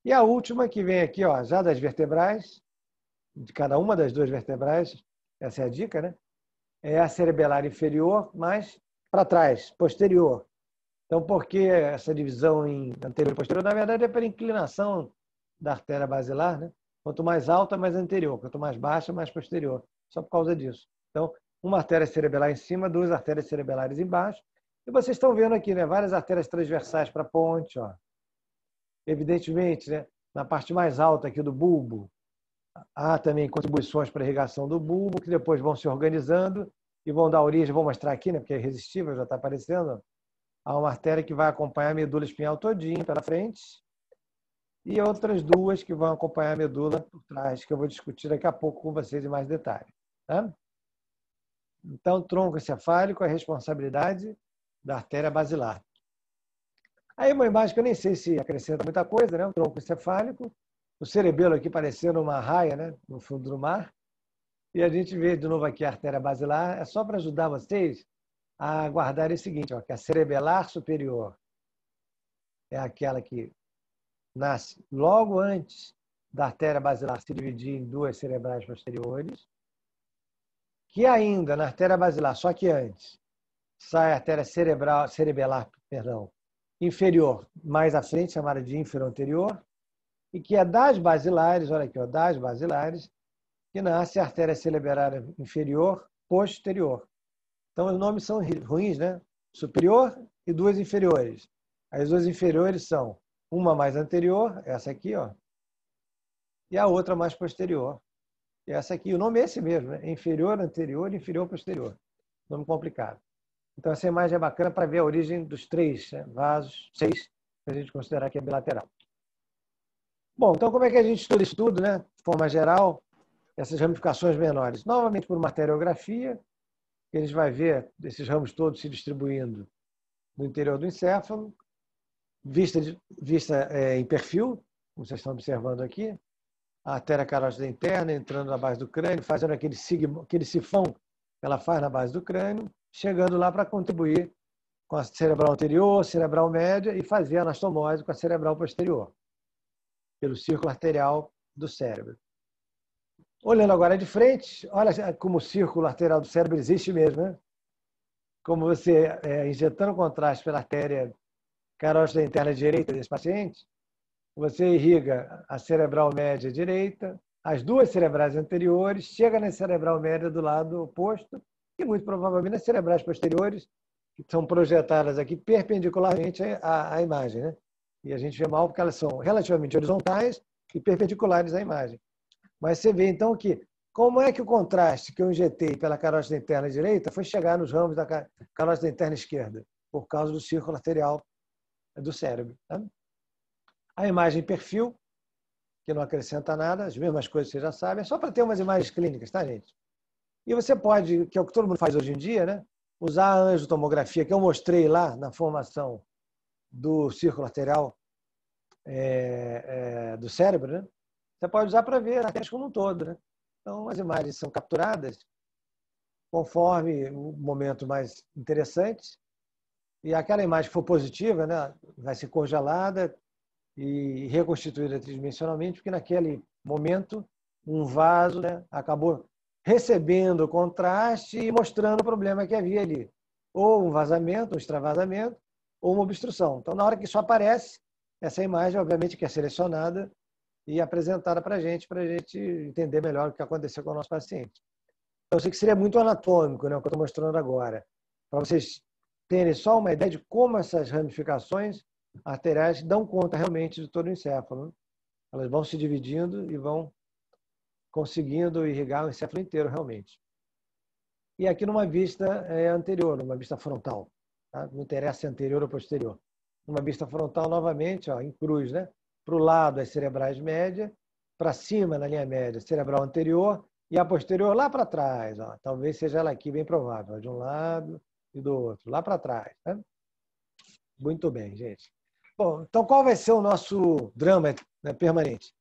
S1: E a última, que vem aqui, ó, já das vertebrais, de cada uma das duas vertebrais, essa é a dica, né? É a cerebelar inferior, mas para trás, posterior. Então, por que essa divisão em anterior e posterior? Na verdade, é pela inclinação da artéria basilar, né? Quanto mais alta, mais anterior. Quanto mais baixa, mais posterior. Só por causa disso. Então, uma artéria cerebelar em cima, duas artérias cerebelares embaixo. E vocês estão vendo aqui, né? Várias artérias transversais para a ponte. Ó. Evidentemente, né? Na parte mais alta aqui do bulbo, há também contribuições para a irrigação do bulbo, que depois vão se organizando e vão dar origem, vou mostrar aqui, né? Porque é irresistível, já está aparecendo. Há uma artéria que vai acompanhar a medula espinhal todinha pela frente e outras duas que vão acompanhar a medula por trás, que eu vou discutir daqui a pouco com vocês em mais detalhe. Tá? Então, tronco encefálico é a responsabilidade da artéria basilar. Aí uma imagem que eu nem sei se acrescenta muita coisa, né? O tronco encefálico, o cerebelo aqui parecendo uma raia, né? No fundo do mar. E a gente vê de novo aqui a artéria basilar. É só para ajudar vocês a guardar o seguinte, ó, que a cerebelar superior é aquela que nasce logo antes da artéria basilar se dividir em duas cerebrais posteriores, que ainda na artéria basilar, só que antes, sai a artéria cerebelar inferior, mais à frente, chamada de inferior anterior, e que é das basilares, olha aqui, ó, das basilares, que nasce a artéria cerebelar inferior posterior. Então, os nomes são ruins, né? Superior e duas inferiores. As duas inferiores são uma mais anterior, essa aqui, ó, e a outra mais posterior. E essa aqui, o nome é esse mesmo, né? Inferior, anterior e inferior, posterior. Nome complicado. Então, essa imagem é bacana para ver a origem dos três, né, vasos, 6, se a gente considerar que é bilateral. Bom, então como é que a gente estuda isso tudo, né? De forma geral, essas ramificações menores. Novamente por uma arteriografia, que a gente vai ver esses ramos todos se distribuindo no interior do encéfalo, vista em perfil, como vocês estão observando aqui, a artéria carótida interna entrando na base do crânio, fazendo aquele sifão que ela faz na base do crânio, chegando lá para contribuir com a cerebral anterior, cerebral média e fazer a anastomose com a cerebral posterior, pelo círculo arterial do cérebro. Olhando agora de frente, olha como o círculo arterial do cérebro existe mesmo, né? Como você, injetando contraste pela artéria carótida interna direita desse paciente, você irriga a cerebral média direita, as duas cerebrais anteriores, chega na cerebral média do lado oposto, e muito provavelmente as cerebrais posteriores, que são projetadas aqui perpendicularmente à imagem, né? E a gente vê mal porque elas são relativamente horizontais e perpendiculares à imagem. Mas você vê, então, que como é que o contraste que eu injetei pela carótida interna direita foi chegar nos ramos da carótida interna esquerda, por causa do círculo arterial do cérebro. Tá? A imagem perfil, que não acrescenta nada, as mesmas coisas que você já sabe, é só para ter umas imagens clínicas, tá, gente? E você pode, que é o que todo mundo faz hoje em dia, né? Usar a angiotomografia, que eu mostrei lá na formação do círculo arterial do cérebro, né? você pode usar para ver a artéria como um todo, né? Então, as imagens são capturadas conforme o momento mais interessante, e aquela imagem que for positiva, né, vai ser congelada e reconstituída tridimensionalmente, porque naquele momento um vaso, né, acabou recebendo o contraste e mostrando o problema que havia ali. Ou um vazamento, um extravasamento, ou uma obstrução. Então, na hora que isso aparece, essa imagem, obviamente, que é selecionada e apresentada para a gente entender melhor o que aconteceu com o nosso paciente. Eu sei que seria muito anatômico, né, o que eu estou mostrando agora, para vocês terem só uma ideia de como essas ramificações arteriais dão conta realmente de todo o encéfalo, né? Elas vão se dividindo e vão conseguindo irrigar o encéfalo inteiro realmente. E aqui numa vista anterior, numa vista frontal. Tá? Não interessa se é anterior ou posterior. Numa vista frontal, novamente, ó, em cruz, né? Para o lado, as cerebrais médias, para cima, na linha média, cerebral anterior, e a posterior lá para trás. Ó. Talvez seja ela aqui, bem provável. Ó, de um lado e do outro, lá para trás. Né? Muito bem, gente. Bom, então qual vai ser o nosso drama, né, permanente?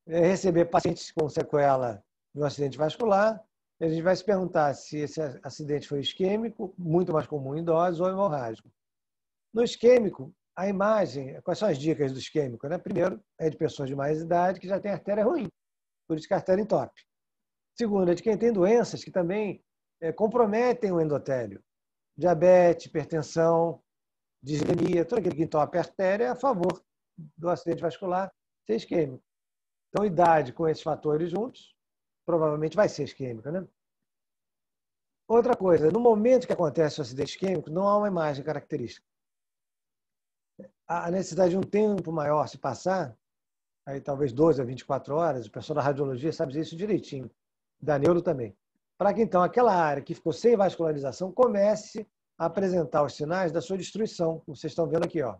S1: É receber pacientes com sequela de um acidente vascular. A gente vai se perguntar se esse acidente foi isquêmico, muito mais comum em idosos, ou hemorrágico. No isquêmico, a imagem, quais são as dicas do isquêmico? Né? Primeiro, é de pessoas de mais idade que já têm artéria ruim, por isso que a artéria entope. Segundo, é de quem tem doenças que também comprometem o endotélio. Diabetes, hipertensão, dislipidemia, todo aquele que entope a artéria é a favor do acidente vascular ser isquêmico. Então, idade com esses fatores juntos, provavelmente vai ser isquêmica, né? Outra coisa, no momento que acontece o acidente isquêmico, não há uma imagem característica. A necessidade de um tempo maior se passar, aí talvez 12 a 24 horas, o pessoal da radiologia sabe isso direitinho, da neuro também, para que então aquela área que ficou sem vascularização comece a apresentar os sinais da sua destruição, como vocês estão vendo aqui, ó.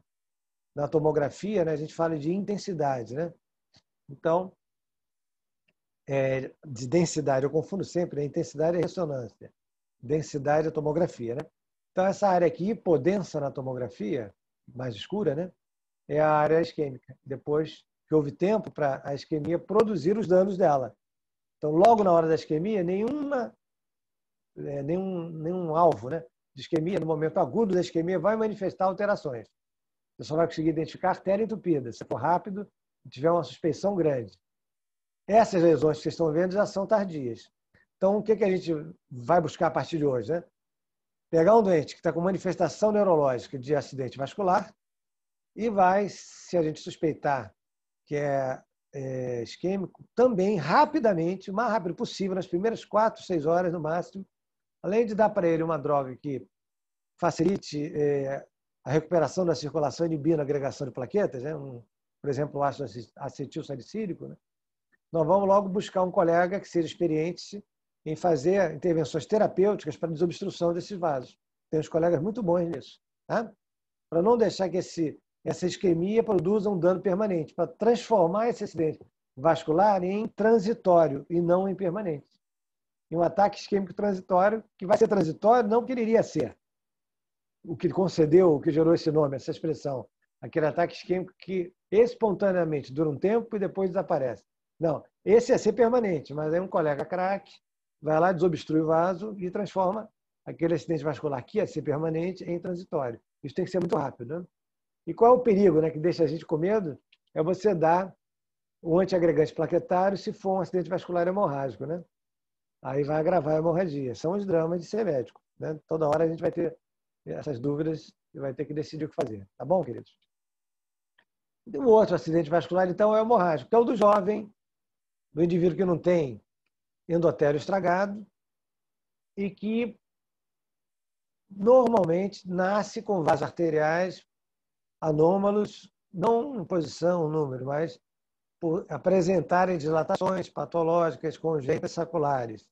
S1: Na tomografia, né, a gente fala de intensidade, né? Então, de densidade, eu confundo sempre, né? Intensidade é ressonância, densidade é tomografia, né? Então, essa área aqui, hipodensa na tomografia, mais escura, né? É a área isquêmica. Depois que houve tempo para a isquemia produzir os danos dela. Então, logo na hora da isquemia, nenhum alvo, né, de isquemia, no momento agudo da isquemia, vai manifestar alterações. Você só vai conseguir identificar a artéria entupida, se for rápido, tiver uma suspeição grande. Essas lesões que vocês estão vendo já são tardias. Então, o que a gente vai buscar a partir de hoje? Né? Pegar um doente que está com manifestação neurológica de acidente vascular e vai, se a gente suspeitar que é isquêmico, também rapidamente, o mais rápido possível, nas primeiras 4, 6 horas no máximo, além de dar para ele uma droga que facilite a recuperação da circulação inibindo a agregação de plaquetas, né? Por exemplo, o ácido acetil salicílico, né? Nós vamos logo buscar um colega que seja experiente em fazer intervenções terapêuticas para desobstrução desses vasos. Tem uns colegas muito bons nisso, tá? Para não deixar que essa isquemia produza um dano permanente, para transformar esse acidente vascular em transitório e não em permanente. E um ataque isquêmico transitório, que vai ser transitório, não que ele iria ser. O que concedeu, o que gerou esse nome, essa expressão. Aquele ataque isquêmico que espontaneamente dura um tempo e depois desaparece. Não, esse ia ser permanente, mas aí um colega craque vai lá, desobstrui o vaso e transforma aquele acidente vascular que ia ser permanente em transitório. Isso tem que ser muito rápido, né? E qual é o perigo, né, que deixa a gente com medo? É você dar o antiagregante plaquetário se for um acidente vascular hemorrágico, né? Aí vai agravar a hemorragia. São os dramas de ser médico, né? Toda hora a gente vai ter essas dúvidas e vai ter que decidir o que fazer. Tá bom, queridos? E o outro acidente vascular, então, é o hemorrágico, que é o do jovem, do indivíduo que não tem endotélio estragado e que normalmente nasce com vasos arteriais anômalos, não em posição, número, mas por apresentarem dilatações patológicas congênitas saculares,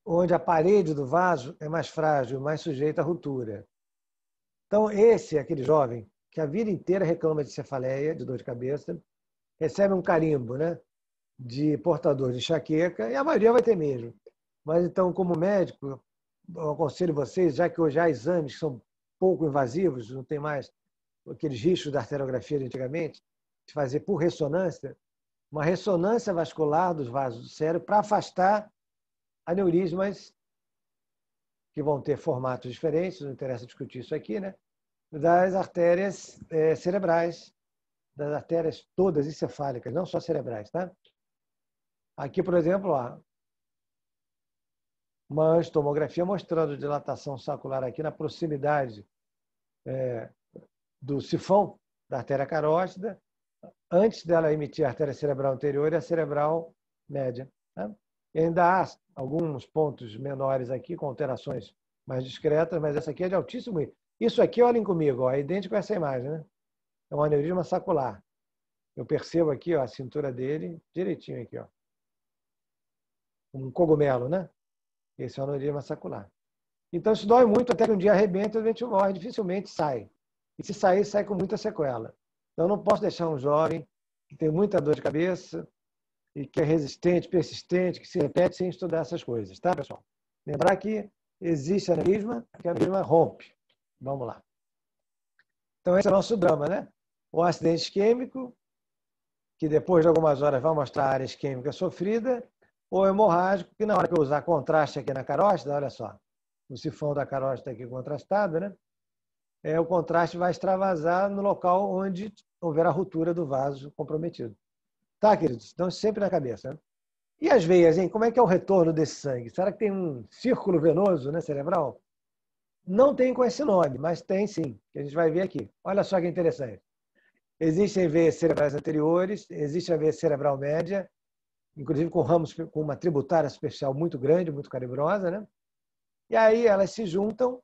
S1: onde a parede do vaso é mais frágil, mais sujeita à ruptura. Então, esse é aquele jovem que a vida inteira reclama de cefaleia, de dor de cabeça, recebe um carimbo, né, de portador de enxaqueca, e a maioria vai ter mesmo. Mas, então, como médico, eu aconselho vocês, já que hoje há exames que são pouco invasivos, não tem mais aqueles riscos da arteriografia de antigamente, de fazer por ressonância, uma ressonância vascular dos vasos do cérebro para afastar aneurismas que vão ter formatos diferentes, não interessa discutir isso aqui, né? Das artérias cerebrais, das artérias todas encefálicas, não só cerebrais, tá? Aqui, por exemplo, ó, uma angiotomografia mostrando dilatação saccular aqui na proximidade do sifão da artéria carótida, antes dela emitir a artéria cerebral anterior e a cerebral média. Tá? E ainda há alguns pontos menores aqui, com alterações mais discretas, mas essa aqui é de altíssimo risco. Isso aqui, olhem comigo, ó, é idêntico a essa imagem, né? É um aneurisma saccular. Eu percebo aqui, ó, a cintura dele direitinho aqui, ó. Um cogumelo, né? Esse é o aneurisma saccular. Então, isso dói muito até que um dia arrebenta e a gente morre, dificilmente sai. E se sair, sai com muita sequela. Então, eu não posso deixar um jovem que tem muita dor de cabeça e que é resistente, persistente, que se repete sem estudar essas coisas, tá, pessoal? Lembrar que existe aneurisma, que a aneurisma rompe. Vamos lá. Então, esse é o nosso drama, né? O acidente isquêmico, que depois de algumas horas vai mostrar a área isquêmica sofrida, ou hemorrágico, que na hora que eu usar contraste aqui na carótida, olha só, o sifão da carótida aqui contrastado, né? O contraste vai extravasar no local onde houver a ruptura do vaso comprometido. Tá, queridos? Então, sempre na cabeça. Né? E as veias, hein? Como é que é o retorno desse sangue? Será que tem um círculo venoso, né, cerebral? Não tem com esse nome, mas tem sim, que a gente vai ver aqui. Olha só que interessante. Existem veias cerebrais anteriores, existe a veia cerebral média, inclusive com ramos com uma tributária superficial muito grande, muito calibrosa, né? E aí elas se juntam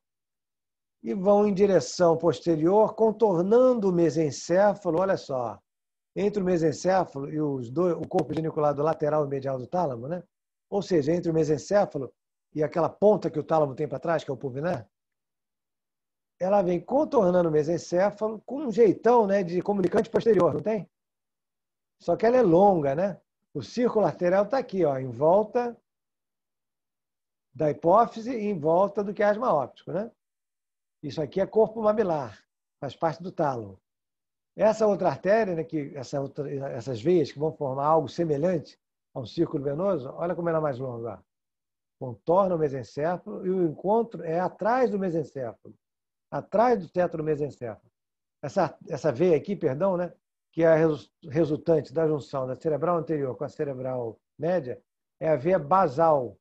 S1: e vão em direção posterior, contornando o mesencéfalo, olha só, entre o mesencéfalo e o corpo geniculado lateral e medial do tálamo, né? Ou seja, entre o mesencéfalo e aquela ponta que o tálamo tem para trás, que é o pulvinar, ela vem contornando o mesencéfalo com um jeitão, né, de comunicante posterior, não tem? Só que ela é longa, né? O círculo arterial está aqui, ó, em volta da hipófise e em volta do quiasma óptico, né? Isso aqui é corpo mamilar, faz parte do tálamo. Essa outra artéria, né, essas veias que vão formar algo semelhante a um círculo venoso, olha como ela é mais longa. Ó. Contorna o mesencéfalo e o encontro é atrás do mesencéfalo, atrás do teto do mesencéfalo. Essa veia aqui, perdão, né, que é a resultante da junção da cerebral anterior com a cerebral média, é a veia basal.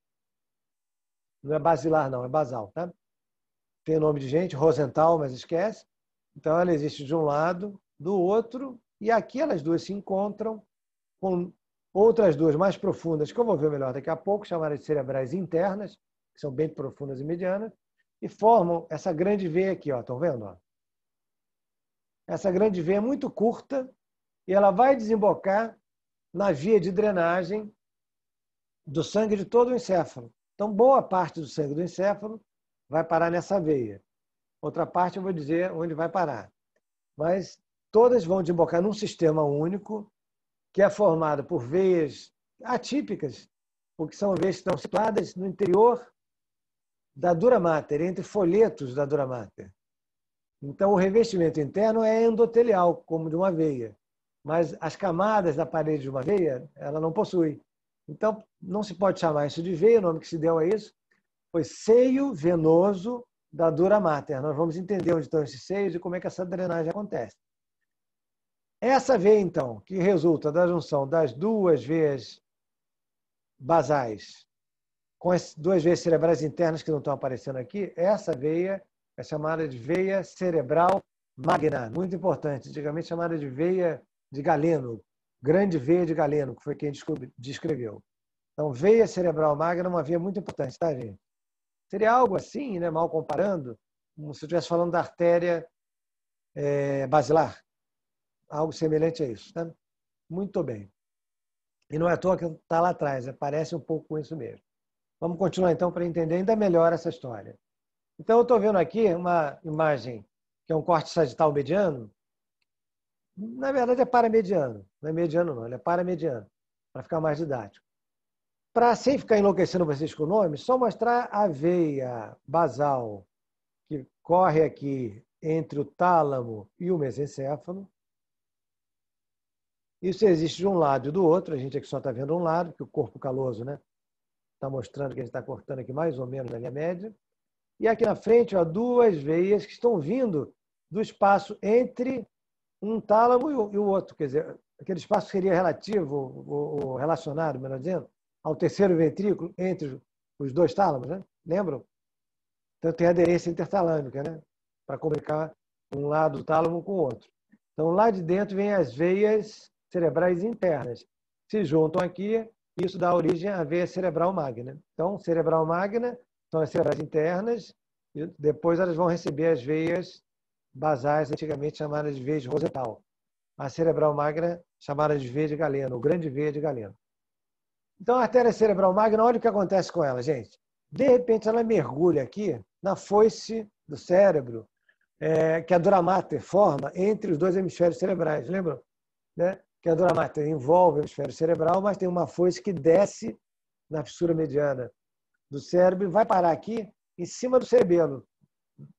S1: Não é basilar, não, é basal, tá? Tem nome de gente, Rosenthal, mas esquece. Então, ela existe de um lado, do outro, e aqui elas duas se encontram com outras duas mais profundas, que eu vou ver melhor daqui a pouco, chamadas de cerebrais internas, que são bem profundas e medianas, e formam essa grande veia aqui, ó, estão vendo? Ó? Essa grande veia é muito curta e ela vai desembocar na via de drenagem do sangue de todo o encéfalo. Então, boa parte do sangue do encéfalo vai parar nessa veia. Outra parte eu vou dizer onde vai parar. Mas todas vão desembocar num sistema único, que é formado por veias atípicas, porque são veias que estão situadas no interior da dura mater, entre folhetos da dura mater. Então, o revestimento interno é endotelial, como de uma veia. Mas as camadas da parede de uma veia, ela não possui. Então, não se pode chamar isso de veia, o nome que se deu a isso foi seio venoso da dura mater. Nós vamos entender onde estão esses seios e como é que essa drenagem acontece. Essa veia, então, que resulta da junção das duas veias basais com as duas veias cerebrais internas que não estão aparecendo aqui, essa veia é chamada de veia cerebral magna, muito importante, antigamente chamada de veia de Galeno, grande veia de Galeno, que foi quem descreveu. Então, veia cerebral magna é uma veia muito importante, tá, gente? Seria algo assim, né, mal comparando, como se eu estivesse falando da artéria basilar. Algo semelhante a isso. Tá? Muito bem. E não é à toa que está lá atrás, parece um pouco com isso mesmo. Vamos continuar, então, para entender ainda melhor essa história. Então, eu estou vendo aqui uma imagem que é um corte sagital mediano. Na verdade, é paramediano. Não é mediano, não. Ele é paramediano, para ficar mais didático. Para, sem ficar enlouquecendo vocês com o nome, só mostrar a veia basal que corre aqui entre o tálamo e o mesencéfalo. Isso existe de um lado e do outro. A gente aqui só está vendo um lado, que o corpo caloso, né? Está mostrando que a gente está cortando aqui mais ou menos na linha média. E aqui na frente, ó, duas veias que estão vindo do espaço entre um tálamo e o outro. Quer dizer, aquele espaço seria relativo, ou relacionado, melhor dizendo, ao terceiro ventrículo entre os dois tálamos, né? Lembram? Então tem aderência intertalâmica, né? Para comunicar um lado do tálamo com o outro. Então lá de dentro vem as veias cerebrais internas. Se juntam aqui, isso dá origem à veia cerebral magna. Então, cerebral magna são as cerebrais internas, e depois elas vão receber as veias basais, antigamente chamadas de veia de Rosenthal. A cerebral magna, chamada de veia de Galeno, ou grande veia de Galeno. Então, a artéria cerebral magna, olha o que acontece com ela, gente. De repente, ela mergulha aqui na foice do cérebro, que a dura mater forma entre os dois hemisférios cerebrais. Lembram? Né? Que a dura mater envolve o hemisfério cerebral, mas tem uma foice que desce na fissura mediana do cérebro e vai parar aqui em cima do cerebelo.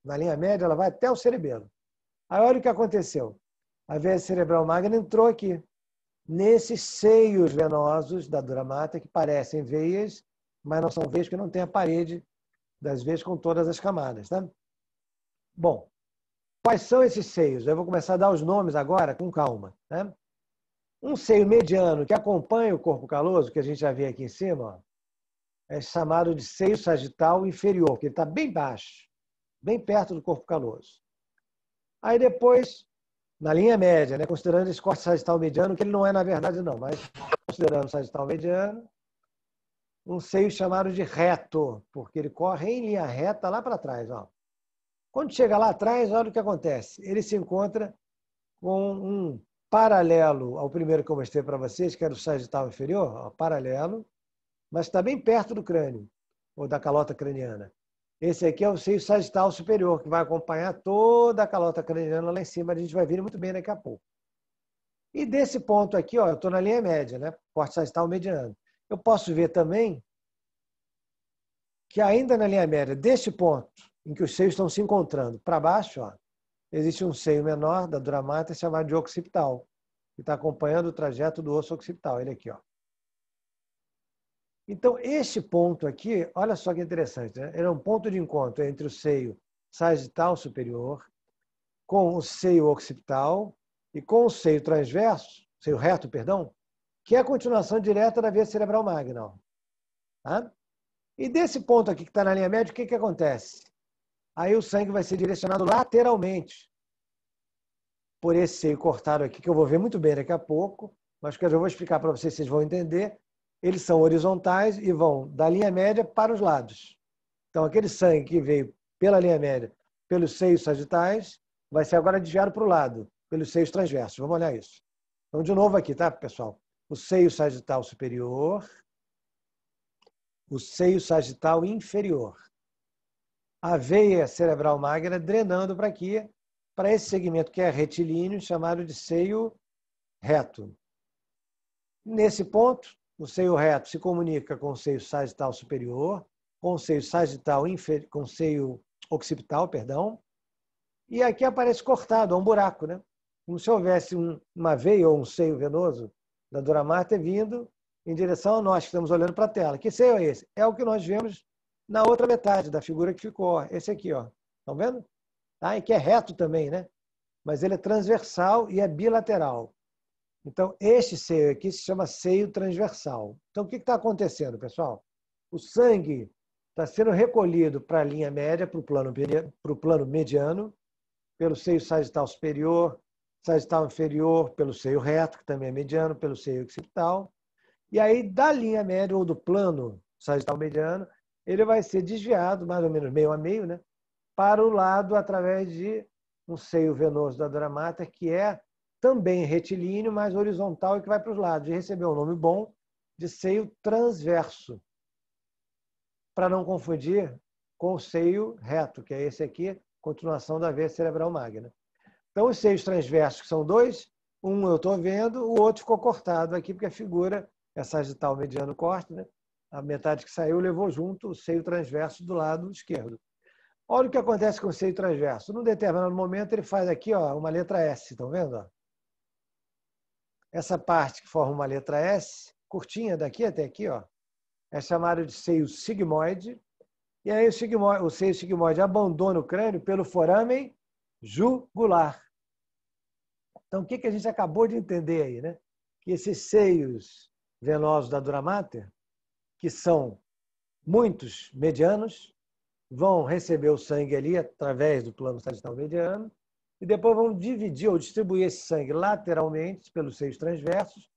S1: Na linha média, ela vai até o cerebelo. Aí olha o que aconteceu. A veia cerebral magna entrou aqui, nesses seios venosos da dura mater, que parecem veias, mas não são veias porque não tem a parede das veias com todas as camadas. Tá? Bom, quais são esses seios? Eu vou começar a dar os nomes agora com calma. Né? Um seio mediano que acompanha o corpo caloso, que a gente já vê aqui em cima, ó, é chamado de seio sagital inferior, porque ele está bem baixo, bem perto do corpo caloso. Aí depois, na linha média, né, considerando esse corte sagital mediano, que ele não é na verdade não, mas considerando o sagital mediano, um seio chamado de reto, porque ele corre em linha reta lá para trás. Ó. Quando chega lá atrás, olha o que acontece. Ele se encontra com um paralelo ao primeiro que eu mostrei para vocês, que era o sagital inferior, ó, paralelo, mas está bem perto do crânio, ou da calota craniana. Esse aqui é o seio sagital superior, que vai acompanhar toda a calota craniana lá em cima. A gente vai ver muito bem daqui a pouco. E desse ponto aqui, ó, eu estou na linha média, né? Corte sagital mediano. Eu posso ver também que ainda na linha média, deste ponto, em que os seios estão se encontrando, para baixo, ó, existe um seio menor da dura mater chamado de occipital, que está acompanhando o trajeto do osso occipital. Ele aqui, ó. Então, este ponto aqui, olha só que interessante, né? Ele é um ponto de encontro entre o seio sagital superior com o seio occipital e com o seio transverso, seio reto, perdão, que é a continuação direta da veia cerebral magna. Ó. Tá? E desse ponto aqui que está na linha média, o que acontece? Aí o sangue vai ser direcionado lateralmente por esse seio cortado aqui, que eu vou ver muito bem daqui a pouco, mas que eu já vou explicar para vocês, vocês vão entender. Eles são horizontais e vão da linha média para os lados. Então, aquele sangue que veio pela linha média, pelos seios sagitais, vai ser agora desviado para o lado, pelos seios transversos. Vamos olhar isso. Então, de novo aqui, tá, pessoal? O seio sagital superior, o seio sagital inferior. A veia cerebral magna drenando para aqui, para esse segmento que é retilíneo, chamado de seio reto. Nesse ponto, o seio reto se comunica com o seio sagital superior, com o seio sagital inferior, com o seio occipital, perdão, e aqui aparece cortado, é um buraco, né? Como se houvesse uma veia ou um seio venoso da dura mater vindo em direção a nós que estamos olhando para a tela. Que seio é esse? É o que nós vemos na outra metade da figura que ficou. Esse aqui, ó. Estão vendo? Tá? E que é reto também, né? Mas ele é transversal e é bilateral. Então, este seio aqui se chama seio transversal. Então, o que está acontecendo, pessoal? O sangue está sendo recolhido para a linha média, para o plano mediano, pelo seio sagital superior, sagital inferior, pelo seio reto, que também é mediano, pelo seio occipital. E aí, da linha média ou do plano sagital mediano, ele vai ser desviado, mais ou menos meio a meio, né, para o lado através de um seio venoso da dura mater, que é também retilíneo, mas horizontal e que vai para os lados. E recebeu um nome bom de seio transverso, para não confundir com o seio reto, que é esse aqui, continuação da veia cerebral magna. Então, os seios transversos, que são dois, um eu estou vendo, o outro ficou cortado aqui, porque a figura é sagital mediano corte, né? A metade que saiu levou junto o seio transverso do lado esquerdo. Olha o que acontece com o seio transverso. Num determinado momento, ele faz aqui, ó, uma letra S, estão vendo? Ó? essa parte que forma uma letra S, curtinha daqui até aqui, ó, é chamada de seio sigmoide. E aí o seio sigmoide abandona o crânio pelo foramen jugular. Então, o que a gente acabou de entender aí, né? Que esses seios venosos da dura mater, que são muitos medianos, vão receber o sangue ali através do plano sagital mediano e depois vão dividir ou distribuir esse sangue lateralmente pelos seios transversos,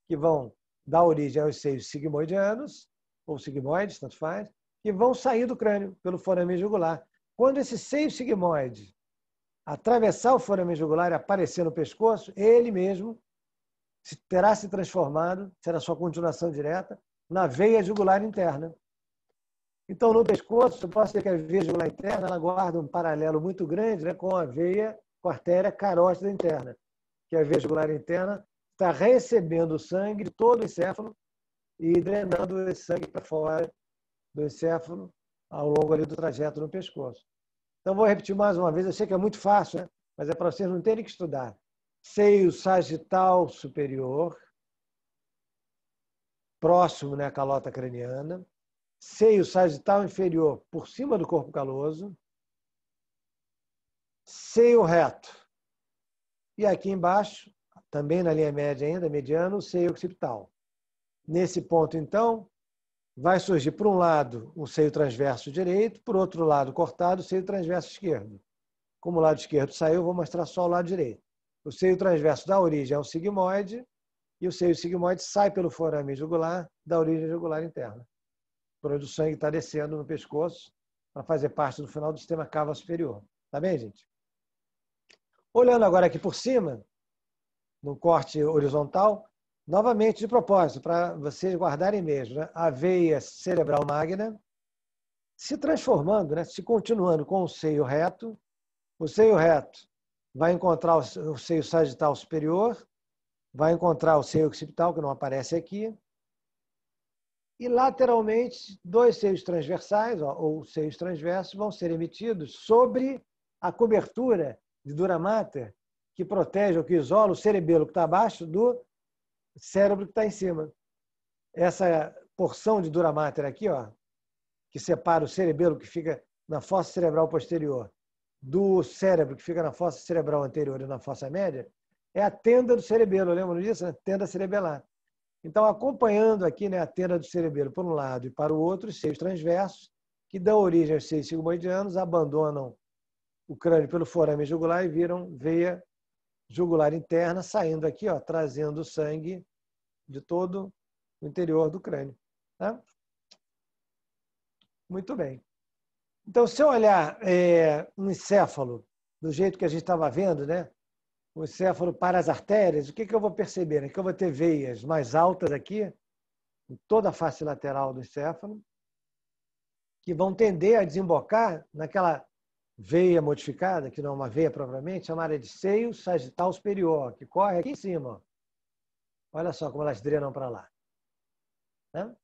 S1: que vão dar origem aos seios sigmoidianos, ou sigmoides, tanto faz, que vão sair do crânio pelo foramen jugular. Quando esse seio sigmoide atravessar o foramen jugular e aparecer no pescoço, ele mesmo terá se transformado, será sua continuação direta, na veia jugular interna. Então, no pescoço, eu posso dizer que a veia jugular interna ela guarda um paralelo muito grande, né, com a veia, com a artéria carótida interna, que a veia jugular interna está recebendo o sangue de todo o encéfalo e drenando esse sangue para fora do encéfalo ao longo ali do trajeto no pescoço. Então, vou repetir mais uma vez, eu sei que é muito fácil, né? Mas é para vocês não terem que estudar. Seio sagital superior, próximo, né, à calota craniana. Seio sagital inferior, por cima do corpo caloso. Seio reto. E aqui embaixo, também na linha média ainda, mediano, o seio occipital. Nesse ponto, então, vai surgir, por um lado, o seio transverso direito, por outro lado, cortado, o seio transverso esquerdo. Como o lado esquerdo saiu, eu vou mostrar só o lado direito. O seio transverso dá origem ao sigmoide e o seio sigmoide sai pelo foramen jugular, dá origem à jugular interna, por onde o sangue está descendo no pescoço para fazer parte do final do sistema cava superior. Tá bem, gente? Olhando agora aqui por cima, no corte horizontal, novamente de propósito, para vocês guardarem mesmo, né? A veia cerebral magna se transformando, né? Se continuando com o seio reto. O seio reto vai encontrar o seio sagital superior, vai encontrar o seio occipital, que não aparece aqui, e lateralmente, dois seios transversais, ou seios transversos, vão ser emitidos sobre a cobertura de dura mater, que protege ou que isola o cerebelo que está abaixo do cérebro que está em cima. Essa porção de dura mater aqui, ó, que separa o cerebelo que fica na fossa cerebral posterior do cérebro que fica na fossa cerebral anterior e na fossa média, é a tenda do cerebelo, lembram disso? Né? Tenda cerebelar. Então, acompanhando aqui, né, a tenda do cerebelo por um lado e para o outro, os seios transversos, que dão origem aos seios sigmoidianos, abandonam o crânio pelo forame jugular e viram veia jugular interna, saindo aqui, ó, trazendo o sangue de todo o interior do crânio. Tá? Muito bem. Então, se eu olhar um encéfalo do jeito que a gente estava vendo, né? O encéfalo para as artérias, o que eu vou perceber? Né? Que eu vou ter veias mais altas aqui, em toda a face lateral do encéfalo, que vão tender a desembocar naquela veia modificada, que não é uma veia propriamente, chamada de seio sagital superior, que corre aqui em cima. Ó. Olha só como elas drenam para lá. Né?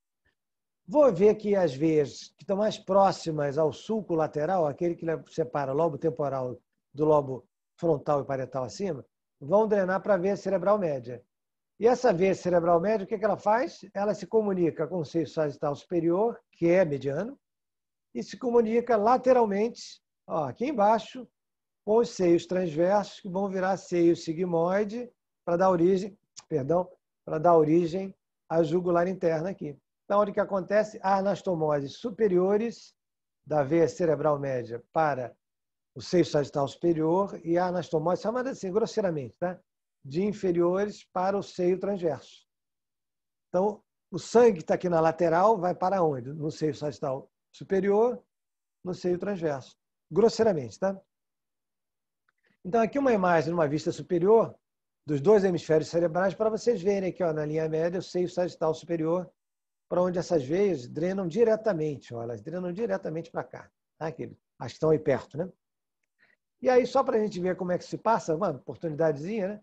S1: Vou ver que as veias que estão mais próximas ao sulco lateral, aquele que separa o lobo temporal do lobo frontal e parietal acima, vão drenar para a veia cerebral média. E essa veia cerebral média, o que ela faz? Ela se comunica com o seio sagital superior, que é mediano, e se comunica lateralmente, ó, aqui embaixo, com os seios transversos, que vão virar seio sigmoide para dar origem, à jugular interna aqui. Então, o que acontece? Há anastomoses superiores da veia cerebral média para o seio sagital superior e há anastomose, chamada assim, grosseiramente, tá? De inferiores para o seio transverso. Então, o sangue que está aqui na lateral vai para onde? No seio sagital superior, no seio transverso. Grosseiramente, tá? Então, aqui uma imagem numa vista superior dos dois hemisférios cerebrais para vocês verem aqui, ó, na linha média, o seio sagital superior, para onde essas veias drenam diretamente. Ó, elas drenam diretamente para cá. Tá? As que estão aí perto. Né? E aí, só para a gente ver como é que se passa, uma oportunidadezinha, né?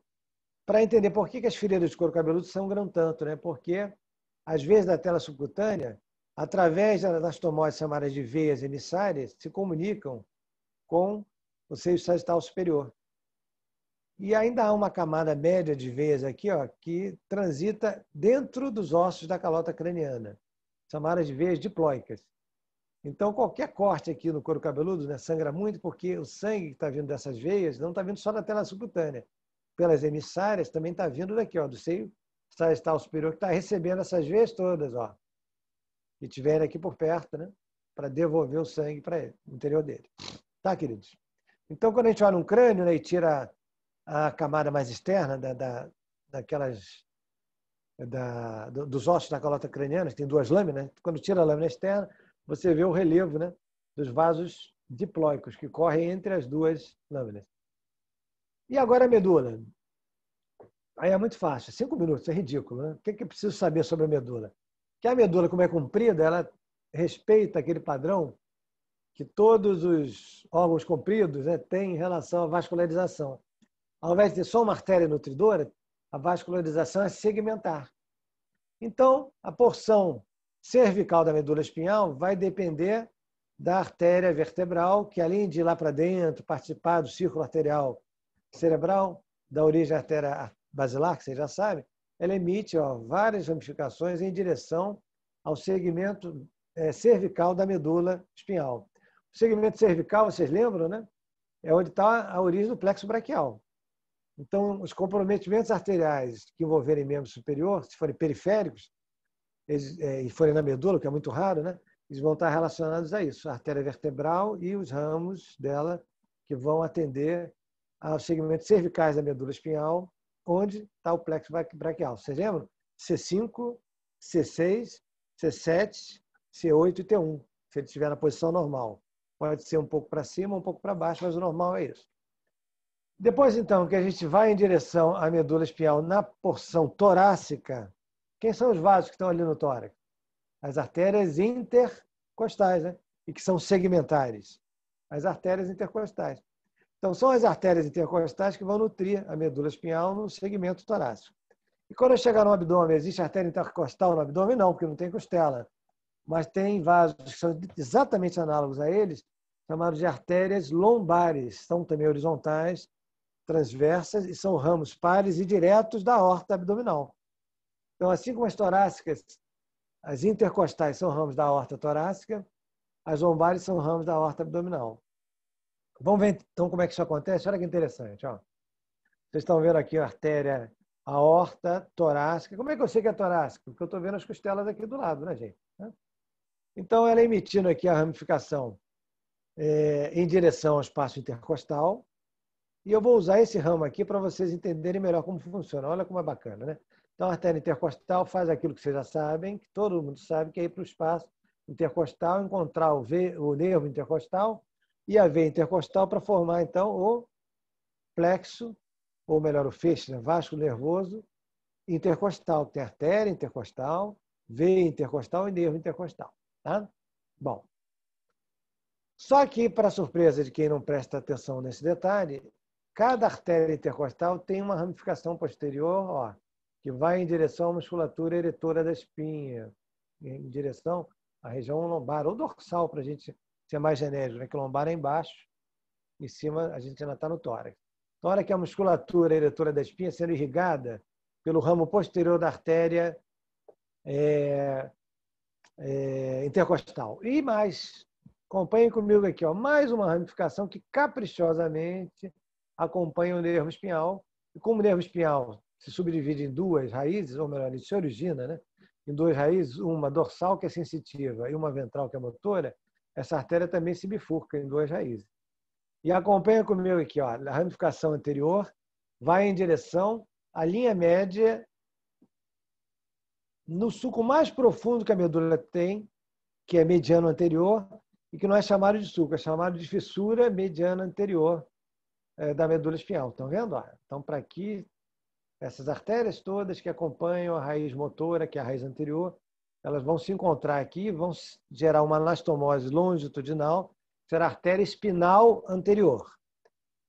S1: Para entender por que as fileiras de couro cabeludo sangram tanto. Né? Porque, às vezes, da tela subcutânea, através das anastomoses chamadas de veias emissárias, se comunicam com o seio sagital superior. E ainda há uma camada média de veias aqui, ó, que transita dentro dos ossos da calota craniana, chamadas de veias diplóicas. Então, qualquer corte aqui no couro cabeludo, né, sangra muito, porque o sangue que está vindo dessas veias não está vindo só da tela subcutânea. Pelas emissárias, também está vindo daqui, ó, do seio sagital superior, que está recebendo essas veias todas, ó, que estiverem aqui por perto, né, para devolver o sangue para ele, no interior dele. Tá, queridos? Então, quando a gente olha um crânio, né, e tira a camada mais externa dos ossos da calota craniana, que tem duas lâminas, quando tira a lâmina externa, você vê o relevo, né, dos vasos diplóicos que correm entre as duas lâminas. E agora a medula. Aí é muito fácil, 5 minutos, é ridículo, né? O que eu preciso saber sobre a medula? Que a medula, como é comprida, ela respeita aquele padrão que todos os órgãos compridos, né, têm em relação à vascularização. Ao invés de ter só uma artéria nutridora, a vascularização é segmentar. Então, a porção cervical da medula espinhal vai depender da artéria vertebral, que além de ir lá para dentro, participar do círculo arterial cerebral, da origem da artéria basilar, que vocês já sabem, ela emite, ó, várias ramificações em direção ao segmento cervical da medula espinhal. O segmento cervical, vocês lembram, né? É onde está a origem do plexo braquial. Então, os comprometimentos arteriais que envolverem membro superior, se forem periféricos, e forem na medula, que é muito raro, né? Eles vão estar relacionados a isso, a artéria vertebral e os ramos dela que vão atender aos segmentos cervicais da medula espinhal, onde está o plexo braquial. Vocês lembram? C5, C6, C7, C8 e T1, se ele estiver na posição normal. Pode ser um pouco para cima, um pouco para baixo, mas o normal é isso. Depois, então, que a gente vai em direção à medula espinhal na porção torácica, quem são os vasos que estão ali no tórax? As artérias intercostais, né? E que são segmentares. As artérias intercostais. Então, são as artérias intercostais que vão nutrir a medula espinhal no segmento torácico. E quando eu chegar no abdômen, existe artéria intercostal no abdômen? Não, porque não tem costela. Mas tem vasos que são exatamente análogos a eles, chamados de artérias lombares. São também horizontais, transversas, e são ramos pares e diretos da aorta abdominal. Então, assim como as torácicas, as intercostais são ramos da aorta torácica, as lombares são ramos da aorta abdominal. Vamos ver, então, como é que isso acontece? Olha que interessante. Ó. Vocês estão vendo aqui a artéria aorta torácica. Como é que eu sei que é torácica? Porque eu estou vendo as costelas aqui do lado, né, gente? Então, ela é emitindo aqui a ramificação em direção ao espaço intercostal. E eu vou usar esse ramo aqui para vocês entenderem melhor como funciona. Olha como é bacana, né? Então, a artéria intercostal faz aquilo que vocês já sabem, que todo mundo sabe, que é ir para o espaço intercostal, encontrar o nervo intercostal e a veia intercostal para formar, então, o plexo, ou melhor, o feixe, né? Vasco nervoso intercostal. Tem artéria intercostal, veia intercostal e nervo intercostal. Tá? Bom. Só que, para surpresa de quem não presta atenção nesse detalhe, cada artéria intercostal tem uma ramificação posterior, ó, que vai em direção à musculatura eretora da espinha, em direção à região lombar, ou dorsal, para a gente ser mais genérico, né? Que lombar é embaixo, em cima a gente ainda está no tórax. Então, olha que a musculatura eretora da espinha sendo irrigada pelo ramo posterior da artéria intercostal. E mais, acompanhem comigo aqui, ó, mais uma ramificação que caprichosamente acompanha o nervo espinhal. E como o nervo espinhal se subdivide em duas raízes, ou melhor, ele se origina, né, em duas raízes, uma dorsal, que é sensitiva, e uma ventral, que é motora, essa artéria também se bifurca em duas raízes. E acompanha comigo aqui, ó, a ramificação anterior vai em direção à linha média no sulco mais profundo que a medula tem, que é mediano anterior, e que não é chamado de sulco, é chamado de fissura mediana anterior da medula espinhal. Estão vendo? Então, para aqui, essas artérias todas que acompanham a raiz motora, que é a raiz anterior, elas vão se encontrar aqui, vão gerar uma anastomose longitudinal, será a artéria espinal anterior.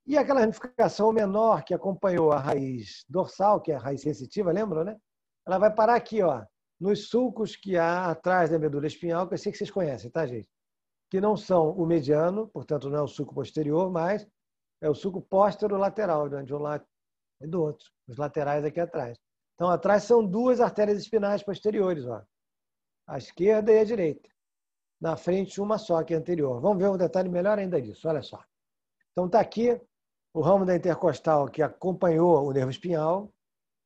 S1: E aquela ramificação menor que acompanhou a raiz dorsal, que é a raiz sensitiva, lembram, né? Ela vai parar aqui, ó, nos sulcos que há atrás da medula espinhal, que eu sei que vocês conhecem, tá, gente? Que não são o mediano, portanto, não é o sulco posterior, mas é o sulco posterolateral, de onde e do outro, os laterais aqui atrás. Então, atrás são duas artérias espinais posteriores, ó, a esquerda e a direita. Na frente, uma só, que é anterior. Vamos ver um detalhe melhor ainda disso, olha só. Então, está aqui o ramo da intercostal que acompanhou o nervo espinhal,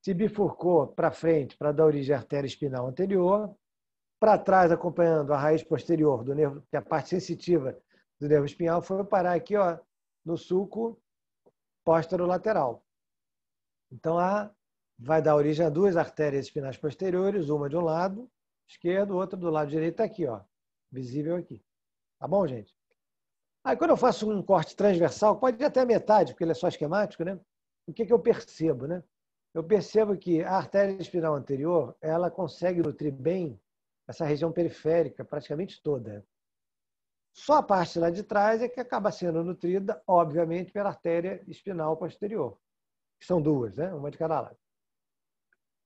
S1: se bifurcou para frente para dar origem à artéria espinal anterior, para trás, acompanhando a raiz posterior do nervo, que é a parte sensitiva do nervo espinhal, foi parar aqui, ó, no sulco póstero-lateral. Então, vai dar origem a duas artérias espinais posteriores, uma de um lado esquerdo, outra do lado direito, tá aqui, ó, visível aqui. Tá bom, gente? Aí, quando eu faço um corte transversal, pode ir até a metade, porque ele é só esquemático, né? O que eu percebo, né? Eu percebo que a artéria espinal anterior, ela consegue nutrir bem essa região periférica, praticamente toda. Só a parte lá de trás é que acaba sendo nutrida, obviamente, pela artéria espinal posterior, que são duas, né? Uma de cada lado.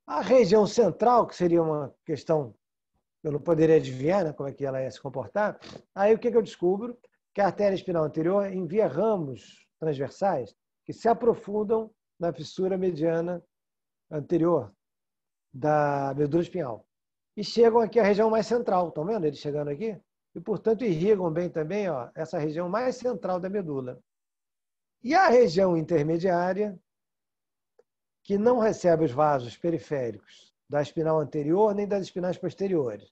S1: A região central, que seria uma questão que eu não poderia adivinhar, né, como é que ela ia se comportar, aí o que eu descubro? Que a artéria espinal anterior envia ramos transversais que se aprofundam na fissura mediana anterior da medula espinhal. E chegam aqui à região mais central, estão vendo eles chegando aqui? E, portanto, irrigam bem também, ó, essa região mais central da medula. E a região intermediária, que não recebe os vasos periféricos da espinal anterior nem das espinais posteriores,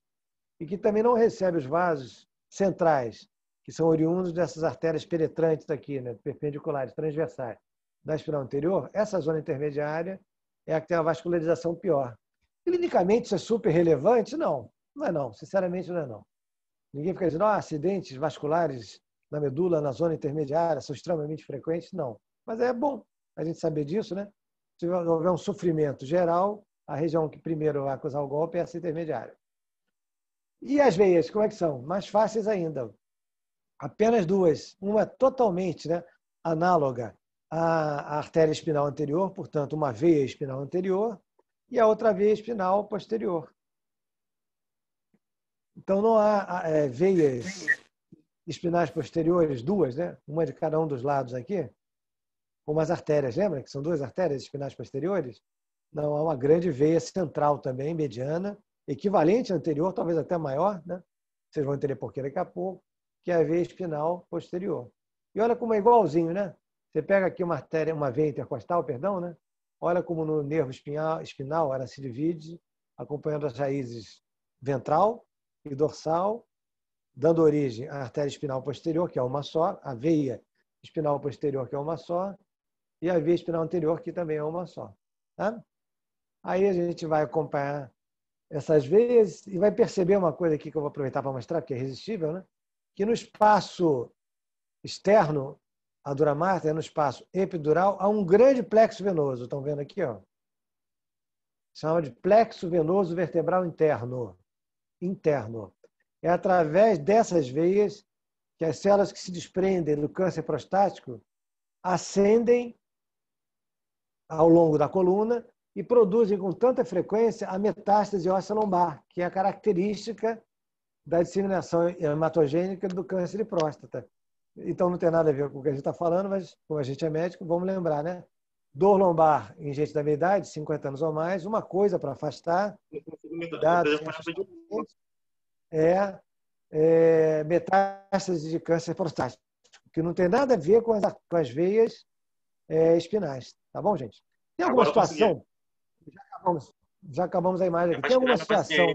S1: e que também não recebe os vasos centrais, que são oriundos dessas artérias penetrantes aqui, né, perpendiculares, transversais, da espinal anterior, essa zona intermediária é a que tem a vascularização pior. Clinicamente, isso é super relevante? Não, não é não, sinceramente não é não. Ninguém fica dizendo, acidentes vasculares na medula, na zona intermediária, são extremamente frequentes? Não. Mas é bom a gente saber disso, né? Se houver um sofrimento geral, a região que primeiro vai causar o golpe é essa intermediária. E as veias, como é que são? Mais fáceis ainda. Apenas duas. Uma totalmente, né, análoga à artéria espinal anterior, portanto, uma veia espinal anterior, e a outra veia espinal posterior. Então, não há veias espinais posteriores, duas, né? Uma de cada um dos lados aqui, como as artérias, lembra que são duas artérias espinais posteriores? Não, há uma grande veia central também, mediana, equivalente à anterior, talvez até maior, né? Vocês vão entender por que daqui a pouco, que é a veia espinal posterior. E olha como é igualzinho, né? Você pega aqui uma artéria, uma veia intercostal, perdão, né? Olha como no nervo espinal ela se divide, acompanhando as raízes ventral e dorsal, dando origem à artéria espinal posterior, que é uma só, a veia espinal posterior, que é uma só, e a veia espinal anterior, que também é uma só. Tá? Aí a gente vai acompanhar essas veias e vai perceber uma coisa aqui que eu vou aproveitar para mostrar, que é irresistível, né? Que no espaço externo à dura mater, no espaço epidural, há um grande plexo venoso. Estão vendo aqui? Ó? Chama de plexo venoso vertebral interno. É através dessas veias que as células que se desprendem do câncer prostático ascendem ao longo da coluna e produzem com tanta frequência a metástase óssea lombar, que é a característica da disseminação hematogênica do câncer de próstata. Então, não tem nada a ver com o que a gente está falando, mas, como a gente é médico, vamos lembrar, né? Dor lombar em gente da minha idade, 50 anos ou mais, uma coisa para afastar metástase de câncer prostático, que não tem nada a ver com as veias espinais. Tá bom, gente? Tem alguma situação? Já acabamos a imagem aqui. Tem alguma situação?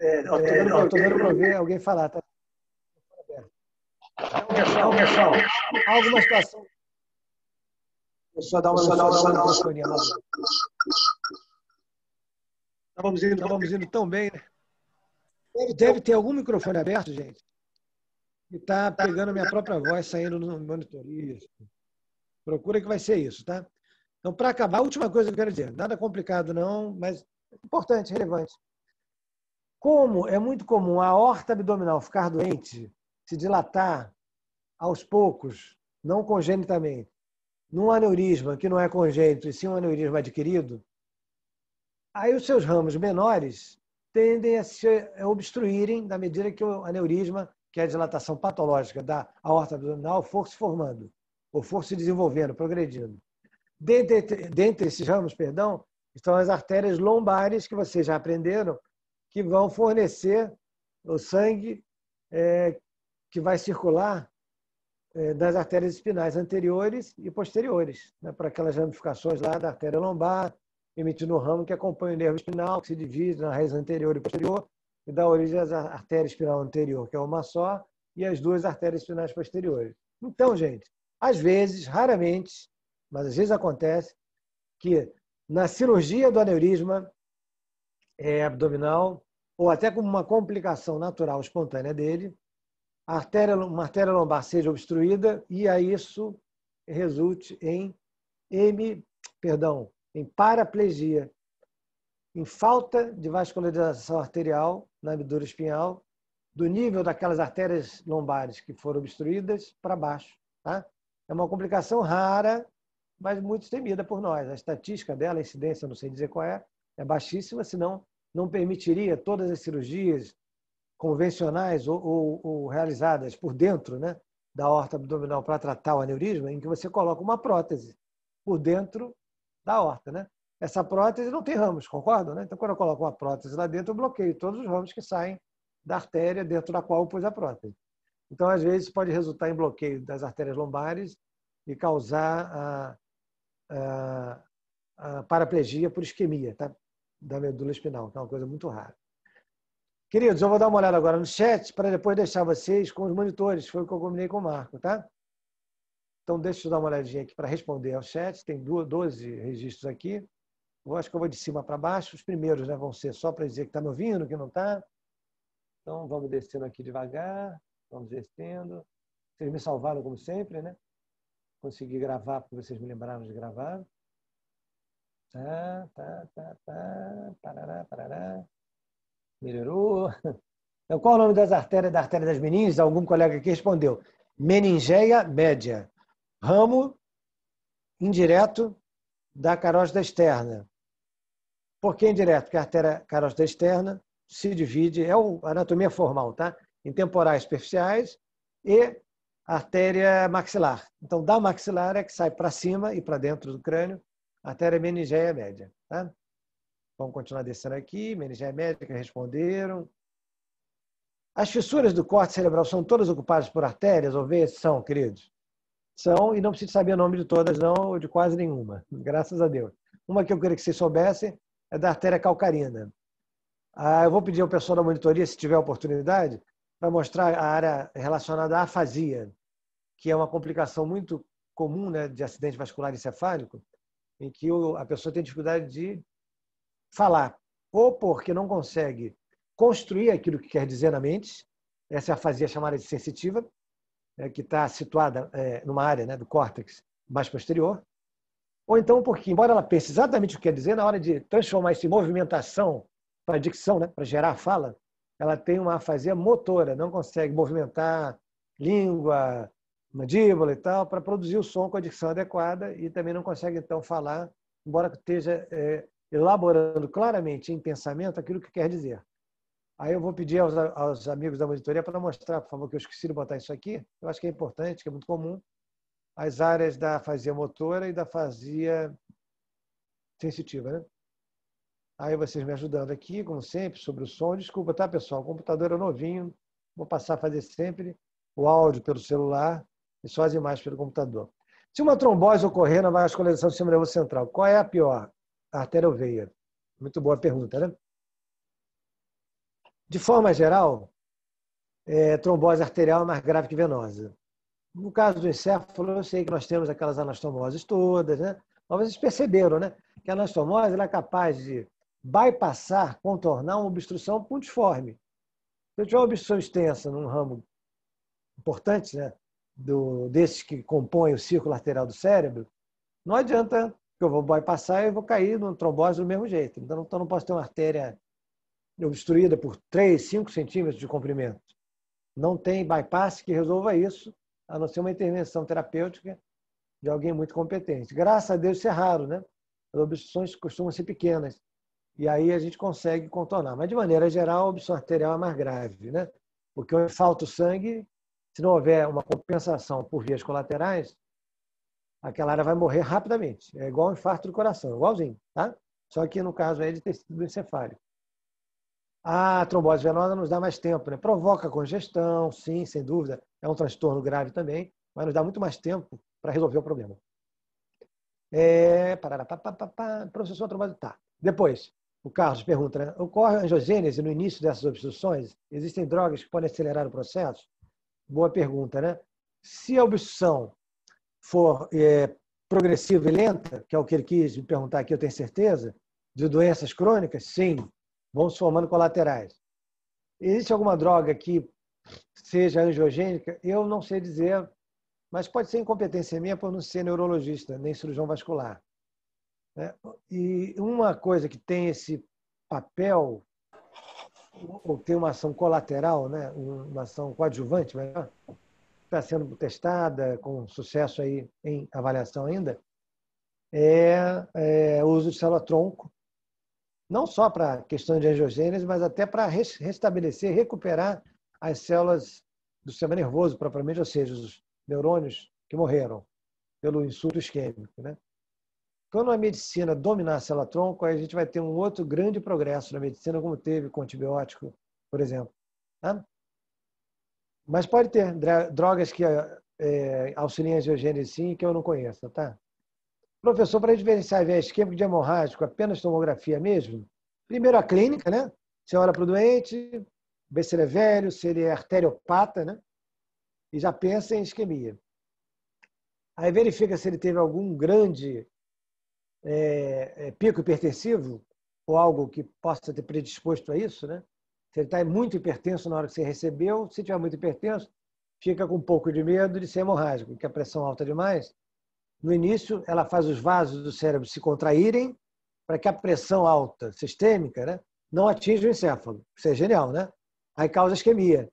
S1: Estou dando para ver alguém falar. Tá? Não, pessoal. Alguma situação? Deixa eu dar uma microfonia lá. Estávamos indo tão bem, né? Deve ter algum microfone aberto, gente. E está pegando a minha própria voz saindo no monitoria. Procura que vai ser isso, tá? Então, para acabar, a última coisa que eu quero dizer. Nada complicado, não, mas importante, relevante. Como é muito comum a aorta abdominal ficar doente, se dilatar aos poucos, não congenitamente, num aneurisma que não é congênito, e sim um aneurisma adquirido, aí os seus ramos menores tendem a se obstruírem na medida que o aneurisma, que é a dilatação patológica da aorta abdominal, for se formando. ou for se desenvolvendo, progredindo. Dentre esses ramos, estão as artérias lombares, que vocês já aprenderam, que vão fornecer o sangue que vai circular das artérias espinais anteriores e posteriores, né, para aquelas ramificações lá da artéria lombar, emitindo um ramo que acompanha o nervo espinal, que se divide na raiz anterior e posterior, e dá origem à artéria espinal anterior, que é uma só, e as duas artérias espinais posteriores. Então, gente, às vezes, raramente, mas às vezes acontece que na cirurgia do aneurisma abdominal, ou até como uma complicação natural espontânea dele, uma artéria lombar seja obstruída e a isso resulte em paraplegia, em falta de vascularização arterial na medula espinhal, do nível daquelas artérias lombares que foram obstruídas para baixo. Tá? É uma complicação rara, mas muito temida por nós. A estatística dela, a incidência, não sei dizer qual é baixíssima, senão não permitiria todas as cirurgias convencionais ou realizadas por dentro, né, da aorta abdominal para tratar o aneurisma, em que você coloca uma prótese por dentro da aorta. Né? Essa prótese não tem ramos, concordam? Né? Então, quando eu coloco uma prótese lá dentro, eu bloqueio todos os ramos que saem da artéria dentro da qual eu pus a prótese. Então, às vezes, pode resultar em bloqueio das artérias lombares e causar a paraplegia por isquemia, tá? Da medula espinal, que é uma coisa muito rara. Queridos, eu vou dar uma olhada agora no chat para depois deixar vocês com os monitores. Foi o que eu combinei com o Marco, tá? Então, deixa eu dar uma olhadinha aqui para responder ao chat. Tem 12 registros aqui. Eu acho que eu vou de cima para baixo. Os primeiros, né, vão ser só para dizer que está me ouvindo, que não está. Então, vamos descendo aqui devagar. Vamos descendo. Vocês me salvaram, como sempre, né? Consegui gravar porque vocês me lembraram de gravar. Tá. Parará. Melhorou. Então, qual é o nome das artérias da artéria das meninges? Algum colega aqui respondeu. Meningeia média. Ramo indireto da carótida externa. Por que indireto? Porque a artéria carótida externa se divide, é a anatomia formal, tá? Em temporais superficiais e artéria maxilar. Então, da maxilar é que sai para cima e para dentro do crânio, a artéria meningeia média. Tá? Vamos continuar descendo aqui. Meningeia média, que responderam. As fissuras do córtex cerebral são todas ocupadas por artérias ou veias? São, queridos. São, e não preciso saber o nome de todas, não, ou de quase nenhuma. Graças a Deus. Uma que eu queria que vocês soubessem é da artéria calcarina. Eu vou pedir ao pessoal da monitoria, se tiver oportunidade, para mostrar a área relacionada à afasia, que é uma complicação muito comum, né, de acidente vascular encefálico, em que a pessoa tem dificuldade de falar, ou porque não consegue construir aquilo que quer dizer na mente, essa é a afasia chamada de sensitiva, que está situada numa área, né, do córtex mais posterior, ou então porque, embora ela pense exatamente o que quer dizer, na hora de transformar isso em movimentação para a dicção, né, para gerar a fala, ela tem uma afasia motora, não consegue movimentar língua, mandíbula e tal, para produzir o som com a dicção adequada e também não consegue, então, falar, embora esteja elaborando claramente em pensamento aquilo que quer dizer. Aí eu vou pedir aos amigos da monitoria para mostrar, por favor, que eu esqueci de botar isso aqui. Eu acho que é importante, que é muito comum, as áreas da afasia motora e da afasia sensitiva, né? Aí vocês me ajudando aqui, como sempre, sobre o som. Desculpa, tá, pessoal? O computador é novinho. Vou passar a fazer sempre o áudio pelo celular e só as imagens pelo computador. Se uma trombose ocorrer na vascularização do sistema nervoso central, qual é a pior? A artéria ou veia? Muito boa pergunta, né? De forma geral, trombose arterial é mais grave que venosa. No caso do encéfalo, eu sei que nós temos aquelas anastomoses todas, né? Mas vocês perceberam, né? Que a anastomose ela é capaz de bypassar, contornar uma obstrução puntiforme. Se eu tiver uma obstrução extensa num ramo importante, né, desses que compõem o círculo arterial do cérebro, não adianta que eu vou bypassar e eu vou cair numa trombose do mesmo jeito. Então não posso ter uma artéria obstruída por 3, 5 centímetros de comprimento. Não tem bypass que resolva isso, a não ser uma intervenção terapêutica de alguém muito competente. Graças a Deus isso é raro, né? As obstruções costumam ser pequenas. E aí a gente consegue contornar. Mas, de maneira geral, a obstrução arterial é mais grave, né? Porque onde falta o sangue, se não houver uma compensação por vias colaterais, aquela área vai morrer rapidamente. É igual um infarto do coração, igualzinho, tá? Só que no caso aí de tecido encefálico. A trombose venosa nos dá mais tempo, né? Provoca congestão, sim, sem dúvida. É um transtorno grave também, mas nos dá muito mais tempo para resolver o problema. Professor, a trombose. Tá. Depois, o Carlos pergunta, né? Ocorre angiogênese no início dessas obstruções? Existem drogas que podem acelerar o processo? Boa pergunta, né? Se a obstrução for progressiva e lenta, que é o que ele quis me perguntar aqui, eu tenho certeza, de doenças crônicas, sim, vão se formando colaterais. Existe alguma droga que seja angiogênica? Eu não sei dizer, mas pode ser incompetência minha por não ser neurologista, nem cirurgião vascular. E uma coisa que tem esse papel, ou tem uma ação colateral, né? Uma ação coadjuvante, melhor, está sendo testada com sucesso aí em avaliação ainda, é o uso de célula-tronco, não só para questão de angiogênese, mas até para restabelecer, recuperar as células do sistema nervoso propriamente, ou seja, os neurônios que morreram pelo insulto isquêmico, né? Quando a medicina dominar a célula-tronco, a gente vai ter um outro grande progresso na medicina, como teve com antibiótico, por exemplo. Tá? Mas pode ter drogas que auxiliam a angiogênese, sim, que eu não conheço, tá? Professor, para diferenciar viés isquêmico de hemorrágico, apenas tomografia mesmo? Primeiro a clínica, né? Você olha para o doente, vê se ele é velho, se ele é arteriopata, né? E já pensa em isquemia. Aí verifica se ele teve algum grande pico hipertensivo, ou algo que possa ter predisposto a isso, né? Se ele está muito hipertenso na hora que você recebeu, se tiver muito hipertenso, fica com um pouco de medo de ser hemorrágico, porque a pressão alta demais. No início, ela faz os vasos do cérebro se contraírem para que a pressão alta sistêmica, né, não atinja o encéfalo. Isso é genial, né? Aí causa isquemia.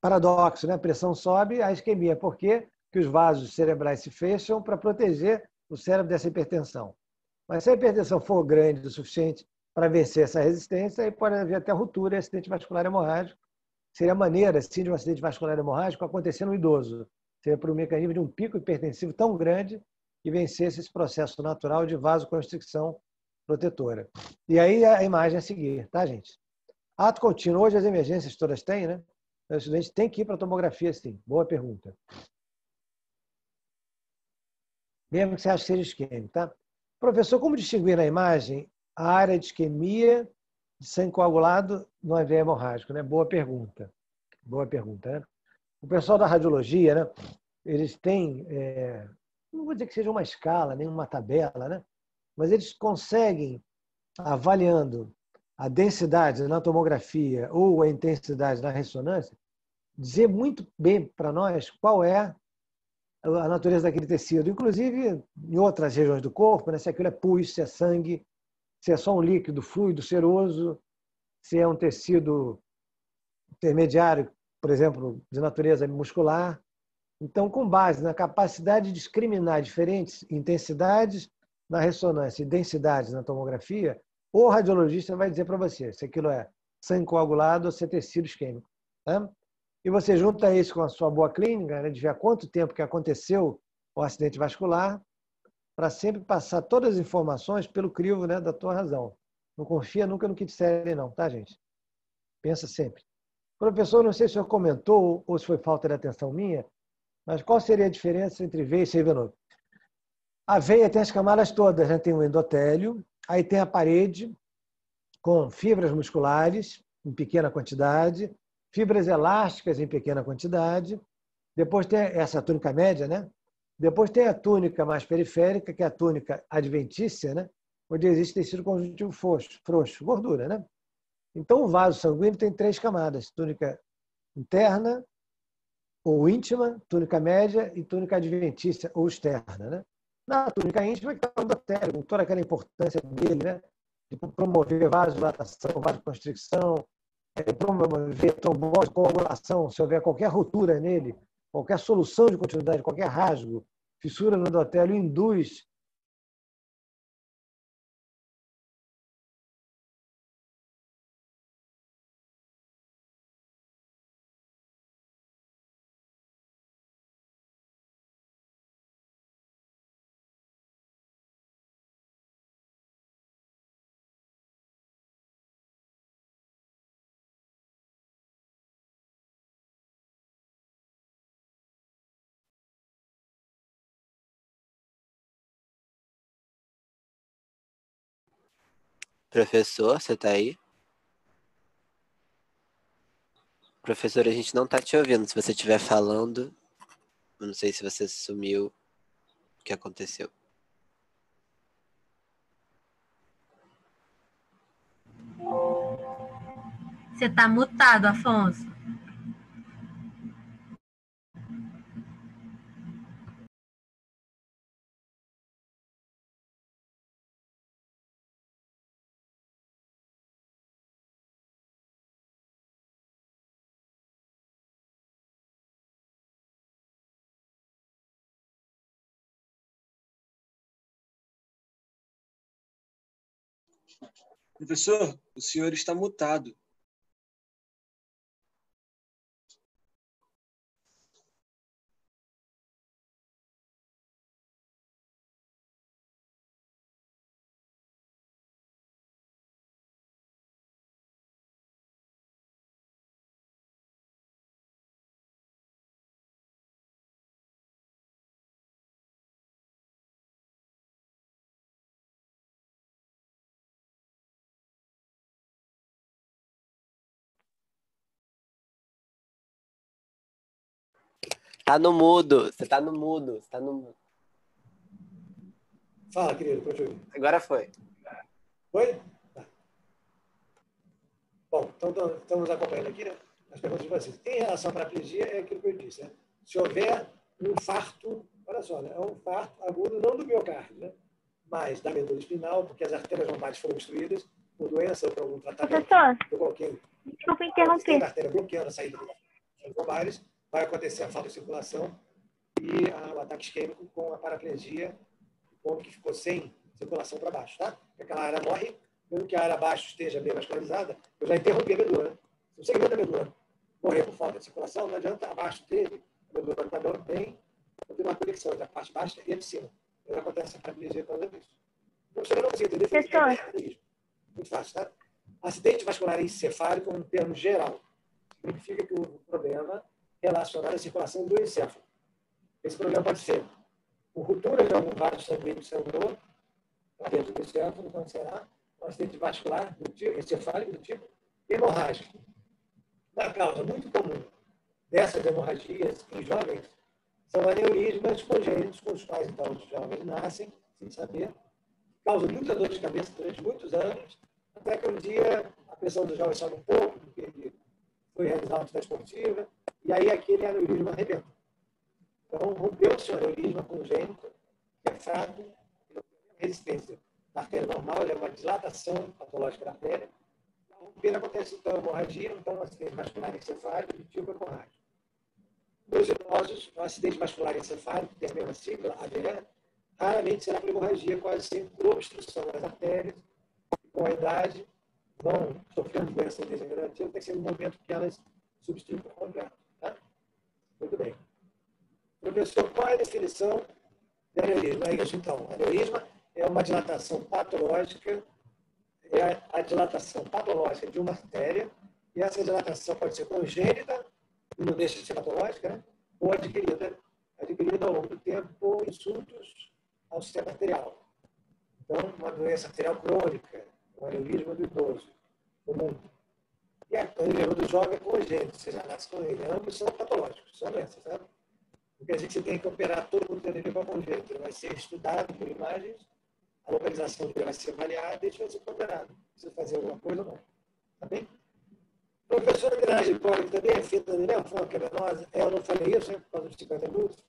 S1: Paradoxo, né? A pressão sobe, a isquemia. Por quê? Porque os vasos cerebrais se fecham para proteger o cérebro dessa hipertensão. Mas se a hipertensão for grande o suficiente para vencer essa resistência, aí pode haver até ruptura e acidente vascular hemorrágico. Seria maneira, sim, de um acidente vascular hemorrágico acontecer no idoso. Seria por um mecanismo de um pico hipertensivo tão grande que vencesse esse processo natural de vasoconstricção protetora. E aí a imagem a seguir, tá, gente? Ato contínuo. Hoje as emergências todas têm, né? Então, o estudante tem que ir para a tomografia, sim. Boa pergunta. Mesmo que você ache que seja isquêmico, tá? Professor, como distinguir na imagem a área de isquemia de sangue coagulado no AVE hemorrágico, né? Boa pergunta. Boa pergunta, né? O pessoal da radiologia, né? Eles têm, não vou dizer que seja uma escala, nem uma tabela, né? Mas eles conseguem, avaliando a densidade na tomografia ou a intensidade na ressonância, dizer muito bem para nós qual é a natureza daquele tecido, inclusive em outras regiões do corpo, né? Se aquilo é pus, se é sangue, se é só um líquido fluido, seroso, se é um tecido intermediário, por exemplo, de natureza muscular. Então, com base na capacidade de discriminar diferentes intensidades na ressonância e densidades na tomografia, o radiologista vai dizer para você se aquilo é sangue coagulado ou se é tecido isquêmico. Tá? E você junta isso com a sua boa clínica, né, de ver há quanto tempo que aconteceu o acidente vascular, para sempre passar todas as informações pelo crivo, né, da tua razão. Não confia nunca no que disserem, não, tá, gente? Pensa sempre. Professor, não sei se o senhor comentou ou se foi falta de atenção minha, mas qual seria a diferença entre veia e seiva? A veia tem as camadas todas, né? Tem o endotélio, aí tem a parede com fibras musculares em pequena quantidade, fibras elásticas em pequena quantidade, depois tem essa túnica média, né? Depois tem a túnica mais periférica, que é a túnica adventícia, né? Onde existe tecido conjuntivo frouxo, gordura, né? Então, o vaso sanguíneo tem 3 camadas: túnica interna ou íntima, túnica média e túnica adventícia ou externa, né? Na túnica íntima, que é o endotélio, com toda aquela importância dele, né? De promover vasodilatação, vasoconstricção, promover trombose, coagulação, se houver qualquer ruptura nele, qualquer solução de continuidade, qualquer rasgo, fissura no endotélio induz
S6: Professor, você tá aí? Professor, a gente não tá te ouvindo. Se você estiver falando, eu não sei se você sumiu, o que aconteceu.
S4: Você tá mutado, Afonso.
S2: Professor, o senhor está mutado.
S6: Tá no mudo. Você tá no mudo. Você tá no mudo.
S1: Fala, querido, pode ouvir.
S6: Agora foi.
S1: Foi? Tá. Bom, então estamos acompanhando aqui, né, as perguntas de vocês. Em relação à paraplegia, é aquilo que eu disse, né? Se houver um infarto, olha só, né? É um infarto agudo não do miocárdio, né? Mas da medula espinal, porque as artérias lombares foram obstruídas por doença ou por algum tratamento.
S3: Professor,
S1: Eu coloquei.
S3: desculpa
S1: Tem
S3: interromper.
S1: a artéria bloqueando a saída dos lombares, vai acontecer a falta de circulação e o ataque isquêmico com a paraplegia, o ponto que ficou sem circulação para baixo, tá? Aquela área morre, mesmo que a área abaixo esteja bem vascularizada, eu já interrompi a medula, né? Se o segmento da medula morrer por falta de circulação, não adianta abaixo dele, a medula está bem, não tem uma conexão entre a parte baixa e a de cima. Então acontece a paraplegia por causa disso. Não precisa não conseguir entender,
S3: Professor.
S1: muito fácil, tá? Acidente vascular encefálico é um termo geral. Significa que o problema relacionado à circulação do encéfalo. Esse problema pode ser por ruptura de algum vaso sanguíneo celular, dentro do encéfalo, então será um acidente vascular do tipo, encefálico do tipo hemorrágico. Uma causa muito comum dessas hemorragias em jovens são aneurismas congênitos, com os quais então os jovens nascem sem saber, causam muita dor de cabeça durante muitos anos, até que um dia a pressão do jovem sobe um pouco, porque ele foi realizar uma atividade esportiva, e aí aquele aneurisma arrebenta. Então, rompeu-se o aneurisma congênito, que é fraco, resistência da artéria normal, é uma dilatação patológica da artéria. A romper acontece, então, a hemorragia, então, um acidente vascular encefálico de tipo hemorrágico. Nos idosos, o acidente vascular encefálico, que tem a mesma sigla, AVE, raramente será por hemorragia, quase sempre por obstrução das artérias. Com a idade, vão sofrendo doença degenerativa, tem que ser no momento que elas substituem por completo. Tá? Muito bem. Professor, qual é a definição de aneurisma? É isso, então. Aneurisma é uma dilatação patológica, é a dilatação patológica de uma artéria, e essa dilatação pode ser congênita, e não deixa de ser patológica, né? Ou adquirida ao longo do tempo por insultos ao sistema arterial. Então, uma doença arterial crônica, o aneurisma do idoso, comum. E a aneurisma do jovem é congênito, você já nasce com ele. Ambos são patológicos, são doenças, sabe? Não quer dizer que você tem que operar todo mundo que tem aneurisma congênito. Ele vai ser estudado por imagens, a localização dele vai ser avaliada e isso vai ser operado. Precisa fazer alguma coisa ou não. Tá bem? Professor, a drenagem cólica também é feita de neoforma cavernosa. Eu não falei isso, né, por causa dos 50 minutos.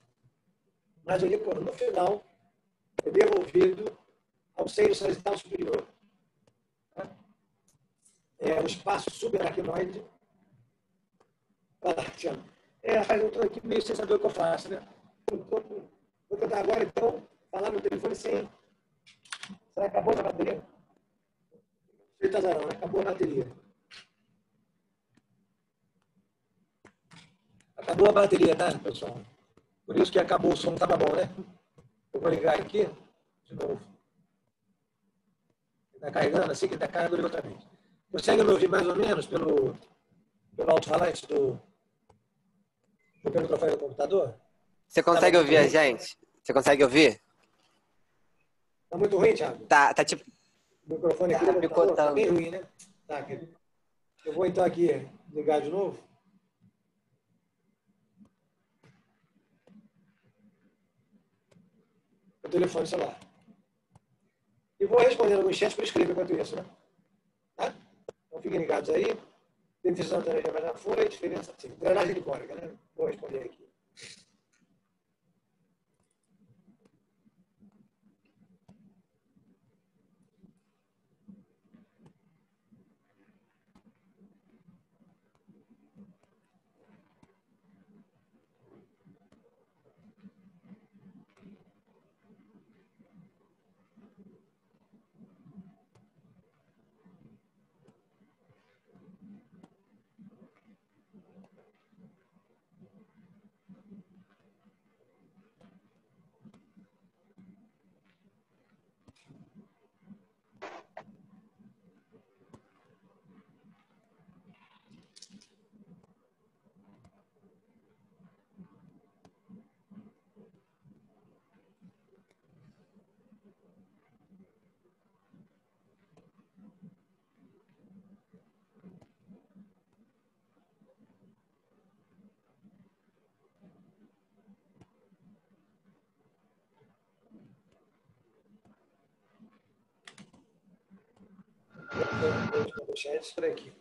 S1: Mas eu digo, no final, é devolvido ao seio sagital superior. É o espaço subaracnoide. Rapaz, eu estou aqui meio sem saber o que eu faço, né? Vou tentar agora, então, falar no telefone sem. Será que acabou a bateria? Feita azarão, né? Acabou a bateria. Acabou a bateria, tá, pessoal? Por isso que acabou, o som não estava bom, né? Eu vou ligar aqui de novo. Está carregando, assim que está carregando outra vez. Consegue me ouvir mais ou menos pelo alto-falante pelo microfone do computador?
S6: Você consegue ouvir a gente? Você consegue ouvir?
S1: Está muito ruim, Thiago?
S6: Tá tipo...
S1: O microfone aqui está bem ruim, né? Tá, aqui. Eu vou então aqui ligar de novo. O telefone celular. E vou responder alguns chats por escrito enquanto isso, né? Tá? Então fiquem ligados aí. Decisão de energia já foi, diferença, sim, drenagem licórica, né? Vou responder aqui. Vou deixar isso por aqui.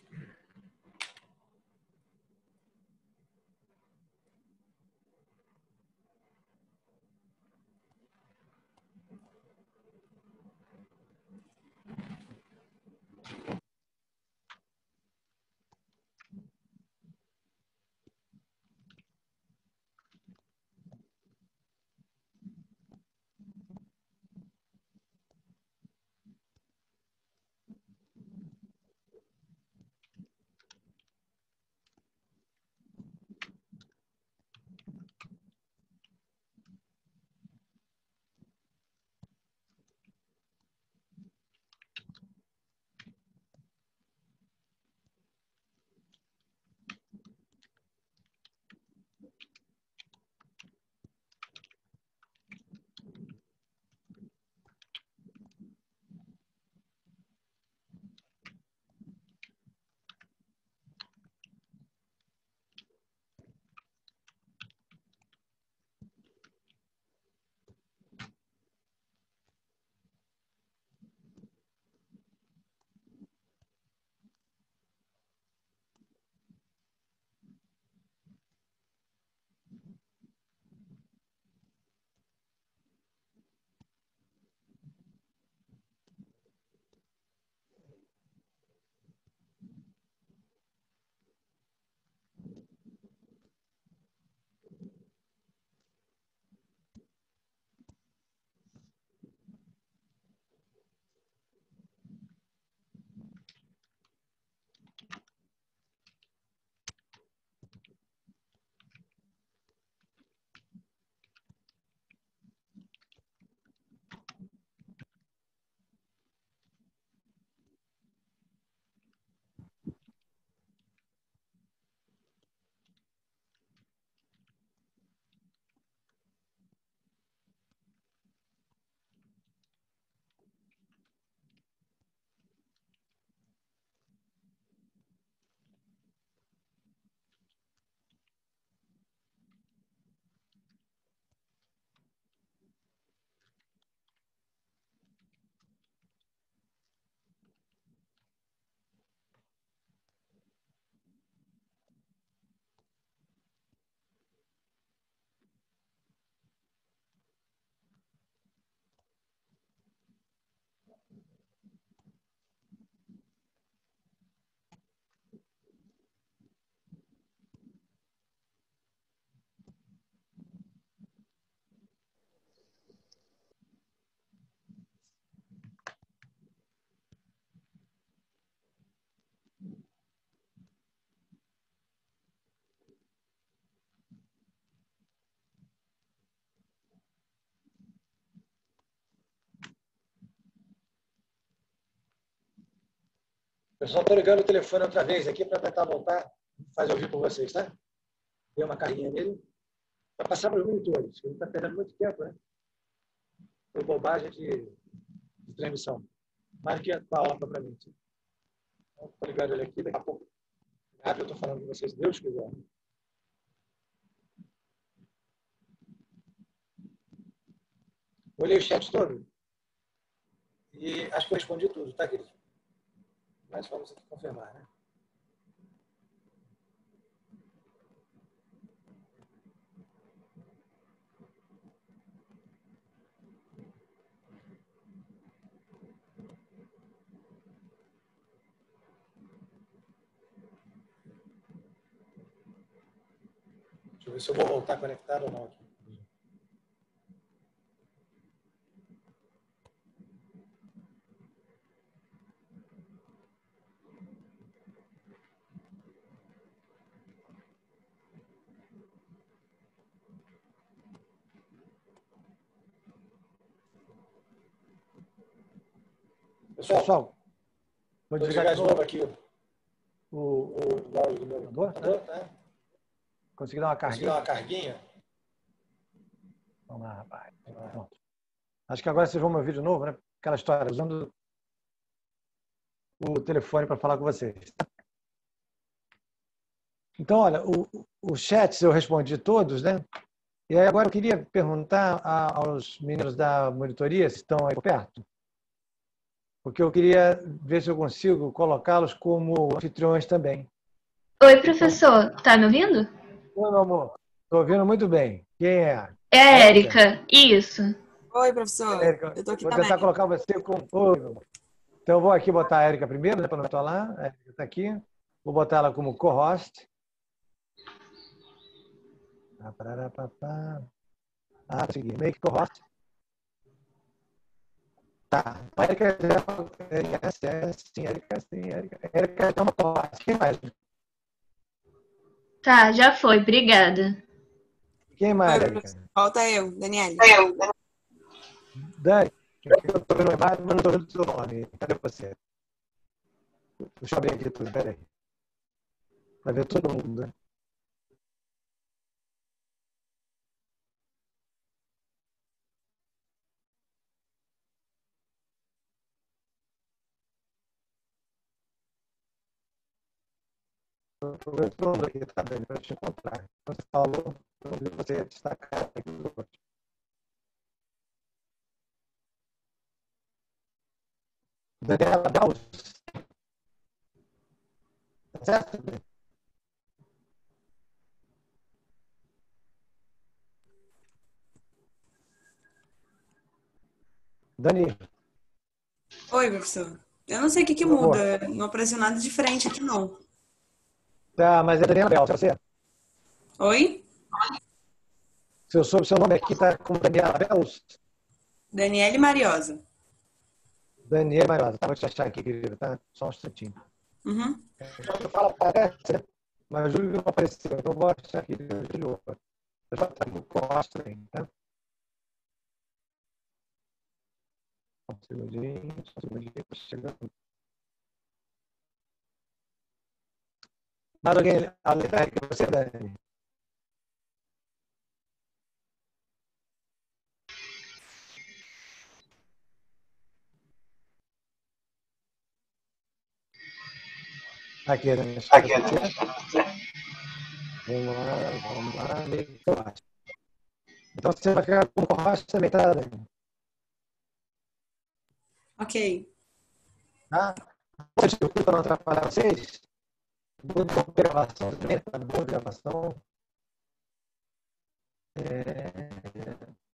S1: Pessoal, estou ligando o telefone outra vez aqui para tentar voltar, fazer ouvir com vocês, tá? Dei uma carrinha nele, para passar para os monitores, que ele está perdendo muito tempo, né? Foi bobagem de transmissão. Marque a aula para mim. Estou ligando ele aqui, daqui a pouco. Eu estou falando com vocês, Deus quiser. Olhei o chat todo e acho que eu respondi tudo, tá, querido? Mas vamos aqui confirmar, né? Deixa eu ver se eu vou voltar conectado ou não aqui. Pessoal, vou desligar de novo aqui o áudio do meu computador, tá? Consegui dar uma carguinha? Vamos lá, rapaz. Pronto. Acho que agora vocês vão me ouvir de novo, né? Aquela história, usando o telefone para falar com vocês. Então, olha, os chats eu respondi todos, né? E aí agora eu queria perguntar aos meninos da monitoria se estão aí por perto. Porque eu queria ver se eu consigo colocá-los como anfitriões também.
S7: Oi, professor. Tá me ouvindo?
S1: Oi, meu amor. Estou ouvindo muito bem. Quem é?
S7: É a Érica. Isso.
S8: Oi, professor.
S1: Érica,
S8: eu tô aqui
S1: vou
S8: também.
S1: tentar colocar você como... Oi, meu amor. Então, eu vou aqui botar a Érica primeiro, né, para não estar lá. A Érica está aqui. Vou botar ela como co-host. Consegui. Make co-host. Tá. A Érica sim, Érica. Érica é uma co-host. Quem mais?
S7: Tá, já foi. Obrigada.
S1: Quem mais,
S8: Oi,
S1: Érica?
S8: Falta eu, Daniele.
S1: Dani, eu estou vendo a imagem, mas não estou vendo o seu nome. Cadê você? Deixa eu abrir aqui tudo, peraí. Para ver todo mundo, né? Estou vendo todo mundo aqui, tá, Dani? Para te encontrar. Você falou, eu vi você destacar aqui os outros. Daniela Daus. Tá certo? Dani.
S8: Oi, professor. Eu não sei o que muda. Não apareceu nada diferente aqui, não.
S1: Tá, mas é Daniela Bel, você?
S8: Oi?
S1: Se eu soube o seu nome aqui, tá com Daniela Bels?
S8: Daniele Mariosa.
S1: Daniela Mariosa. Tá, vou te achar aqui, querido, tá? Só um instantinho.
S8: Uhum.
S1: Eu falo, aparece, né? Mas juro que não apareceu. Então, vou achar aqui de novo. Eu já tá no costo também, tá? Um segundinho, tô chegando. Mais alguém além da você, Dani? Aqui, Dani. Vamos lá. Então, você vai ficar com o rosto também, tá, Dani?
S8: Ok.
S1: Tá? Desculpa para não atrapalhar vocês. Boa gravação também, tá? Boa gravação.